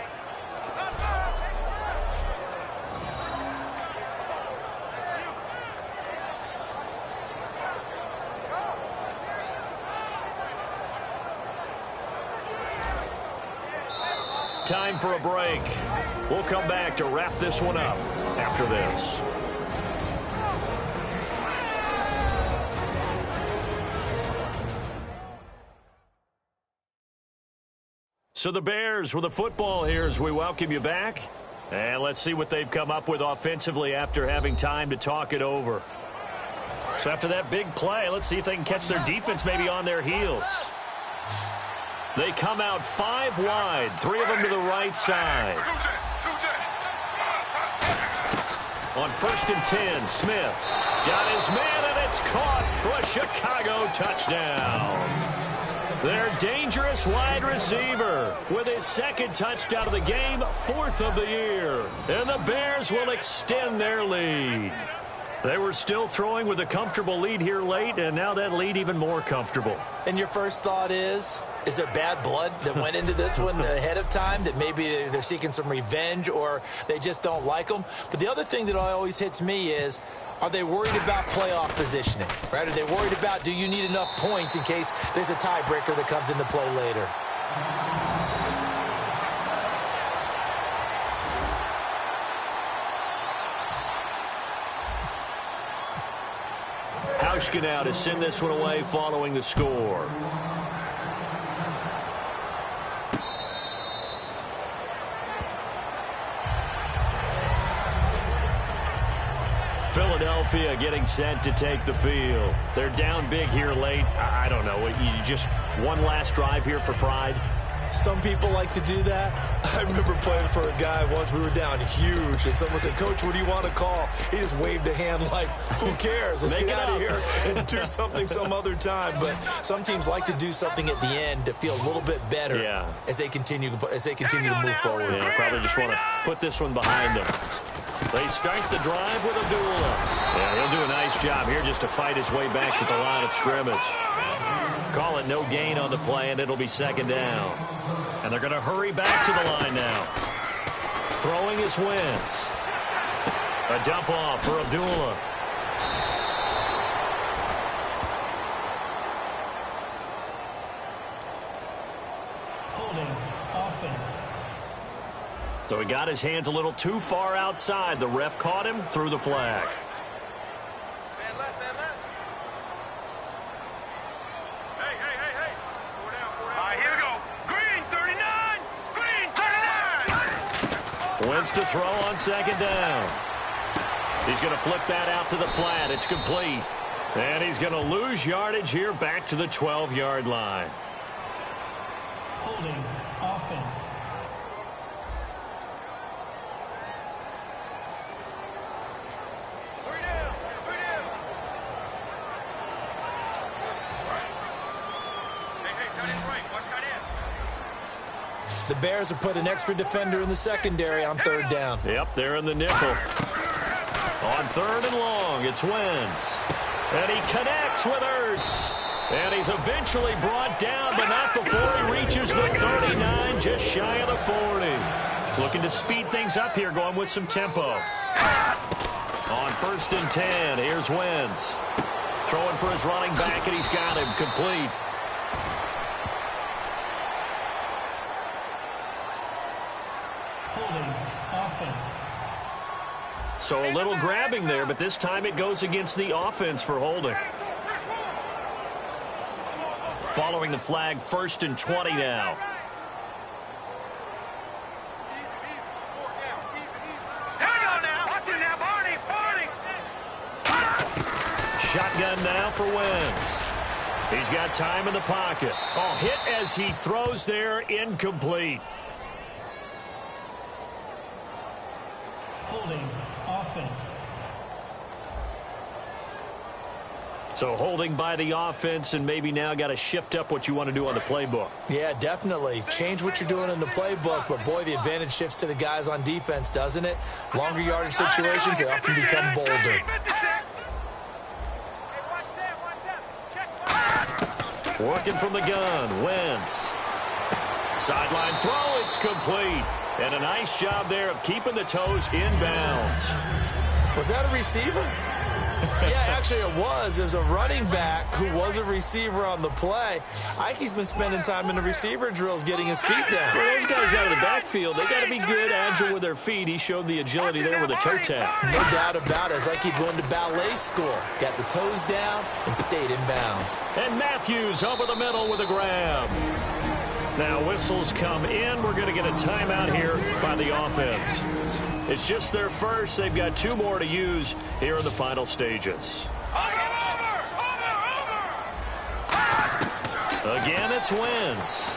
Time for a break. We'll come back to wrap this one up after this. So the Bears with the football here as we welcome you back. And let's see what they've come up with offensively after having time to talk it over. So after that big play, let's see if they can catch their defense maybe on their heels. They come out 5 wide, 3 of them to the right side. On 1st and 10, Smith got his man, and it's caught for a Chicago touchdown. Their dangerous wide receiver with his 2nd touchdown of the game, 4th of the year. And the Bears will extend their lead. They were still throwing with a comfortable lead here late, and now that lead even more comfortable. And your first thought is there bad blood that went into this one ahead of time, that maybe they're seeking some revenge or they just don't like them? But the other thing that always hits me is, are they worried about playoff positioning, right? Are they worried about, do you need enough points in case there's a tiebreaker that comes into play later? Hauschka now to send this one away following the score. Philadelphia getting set to take the field. They're down big here late. I don't know. You just one last drive here for pride? Some people like to do that. I remember playing for a guy once. We were down huge, and someone said, "Coach, what do you want to call?" He just waved a hand like, who cares? Let's get out of here and do something some other time. But some teams like to do something at the end to feel a little bit better as they continue to move forward. Yeah, probably just want to put this one behind them. They start the drive with Abdullah. Yeah, he'll do a nice job here just to fight his way back to the line of scrimmage. Call it no gain on the play, and it'll be 2nd down. And they're going to hurry back to the line now. Throwing is Wentz. A dump off for Abdullah. So he got his hands a little too far outside. The ref caught him, threw the flag. Man left. Hey. Four down. All right, here we go. Green, 39. Wins to throw on second down. He's going to flip that out to the flat. It's complete. And he's going to lose yardage here back to the 12-yard line. Holding offense. Three down. Hey, tight end right. Watch tight end. The Bears have put an extra defender in the secondary on third down. Yep, they're in the nickel. On third and long, it's Wentz. And he connects with Ertz. And he's eventually brought down, but not before he reaches the 39, just shy of the 40. Looking to speed things up here, going with some tempo. On 1st and 10, here's Wentz. Throwing for his running back, and he's got him complete. Holding offense. So a little grabbing there, but this time it goes against the offense for holding. Following the flag, 1st and 20 now. Shotgun now for Wentz. He's got time in the pocket. Oh, hit as he throws there, incomplete. Holding offense. So holding by the offense, and maybe now got to shift up what you want to do on the playbook. Yeah, definitely. Change what you're doing in the playbook, but boy, the advantage shifts to the guys on defense, doesn't it? Longer yardage situations, they often become bolder. Working from the gun, Wentz. Sideline throw, it's complete. And a nice job there of keeping the toes inbounds. Was that a receiver? Yeah, actually it was. It was a running back who was a receiver on the play. Ike's been spending time in the receiver drills getting his feet down. Well, those guys out of the backfield, they got to be good, agile with their feet. He showed the agility there with a toe tap. No doubt about it. It's like he'd going to ballet school. Got the toes down and stayed in bounds. And Matthews over the middle with a grab. Now whistles come in. We're going to get a timeout here by the offense. It's just their first. They've got 2 more to use here in the final stages. Again, it's Wentz.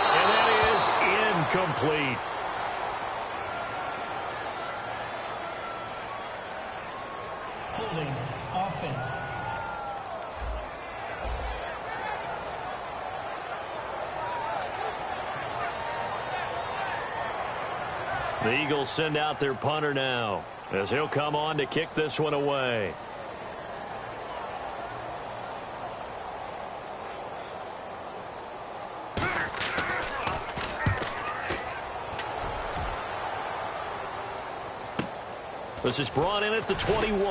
And that is incomplete. Holding offense. The Eagles send out their punter now, as he'll come on to kick this one away. This is brought in at the 21.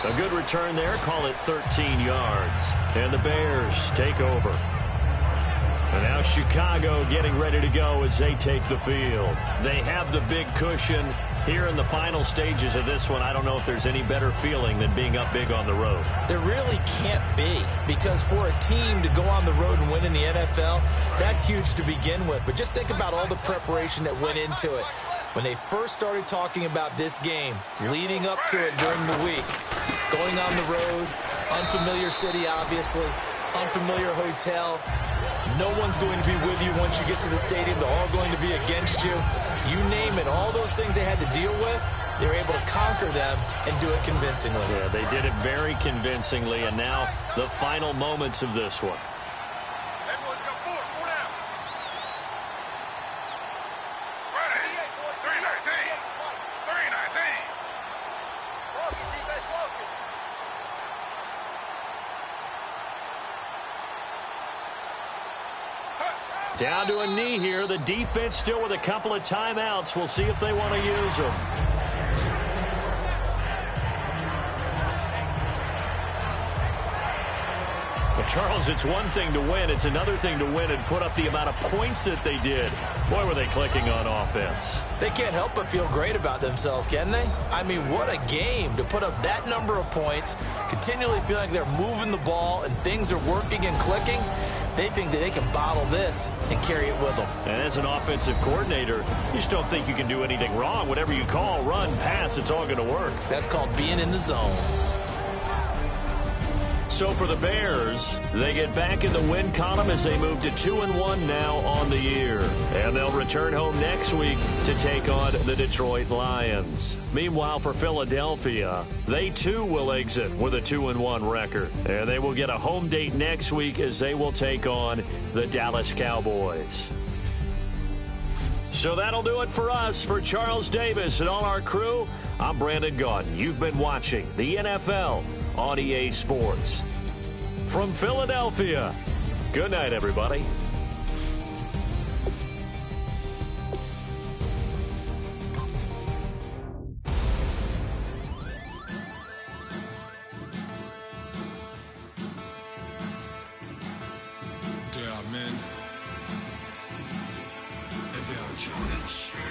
A good return there, call it 13 yards. And the Bears take over. And now Chicago getting ready to go as they take the field. They have the big cushion here in the final stages of this one. I don't know if there's any better feeling than being up big on the road. There really can't be, because for a team to go on the road and win in the NFL, that's huge to begin with. But just think about all the preparation that went into it. When they first started talking about this game, leading up to it during the week, going on the road, unfamiliar city, obviously, unfamiliar hotel. No one's going to be with you once you get to the stadium. They're all going to be against you. You name it. All those things they had to deal with, they were able to conquer them and do it convincingly. Yeah, they did it very convincingly, and now the final moments of this one. Everyone's got four down. Ready. 319. 319. Down to a knee here. The defense still with a couple of timeouts. We'll see if they want to use them. A Charles, it's one thing to win. It's another thing to win and put up the amount of points that they did. Boy, were they clicking on offense. They can't help but feel great about themselves, can they? I mean, what a game to put up that number of points, continually feel like they're moving the ball and things are working and clicking. They think that they can bottle this and carry it with them. And as an offensive coordinator, you just don't think you can do anything wrong. Whatever you call, run, pass, it's all going to work. That's called being in the zone. So for the Bears, they get back in the win column as they move to 2-1 now on the year. And they'll return home next week to take on the Detroit Lions. Meanwhile, for Philadelphia, they too will exit with a 2-1 record. And they will get a home date next week as they will take on the Dallas Cowboys. So that'll do it for us. For Charles Davis and all our crew, I'm Brandon Gaudin. You've been watching the NFL on EA Sports. From Philadelphia, good night, everybody. Yeah, man. If they have a challenge.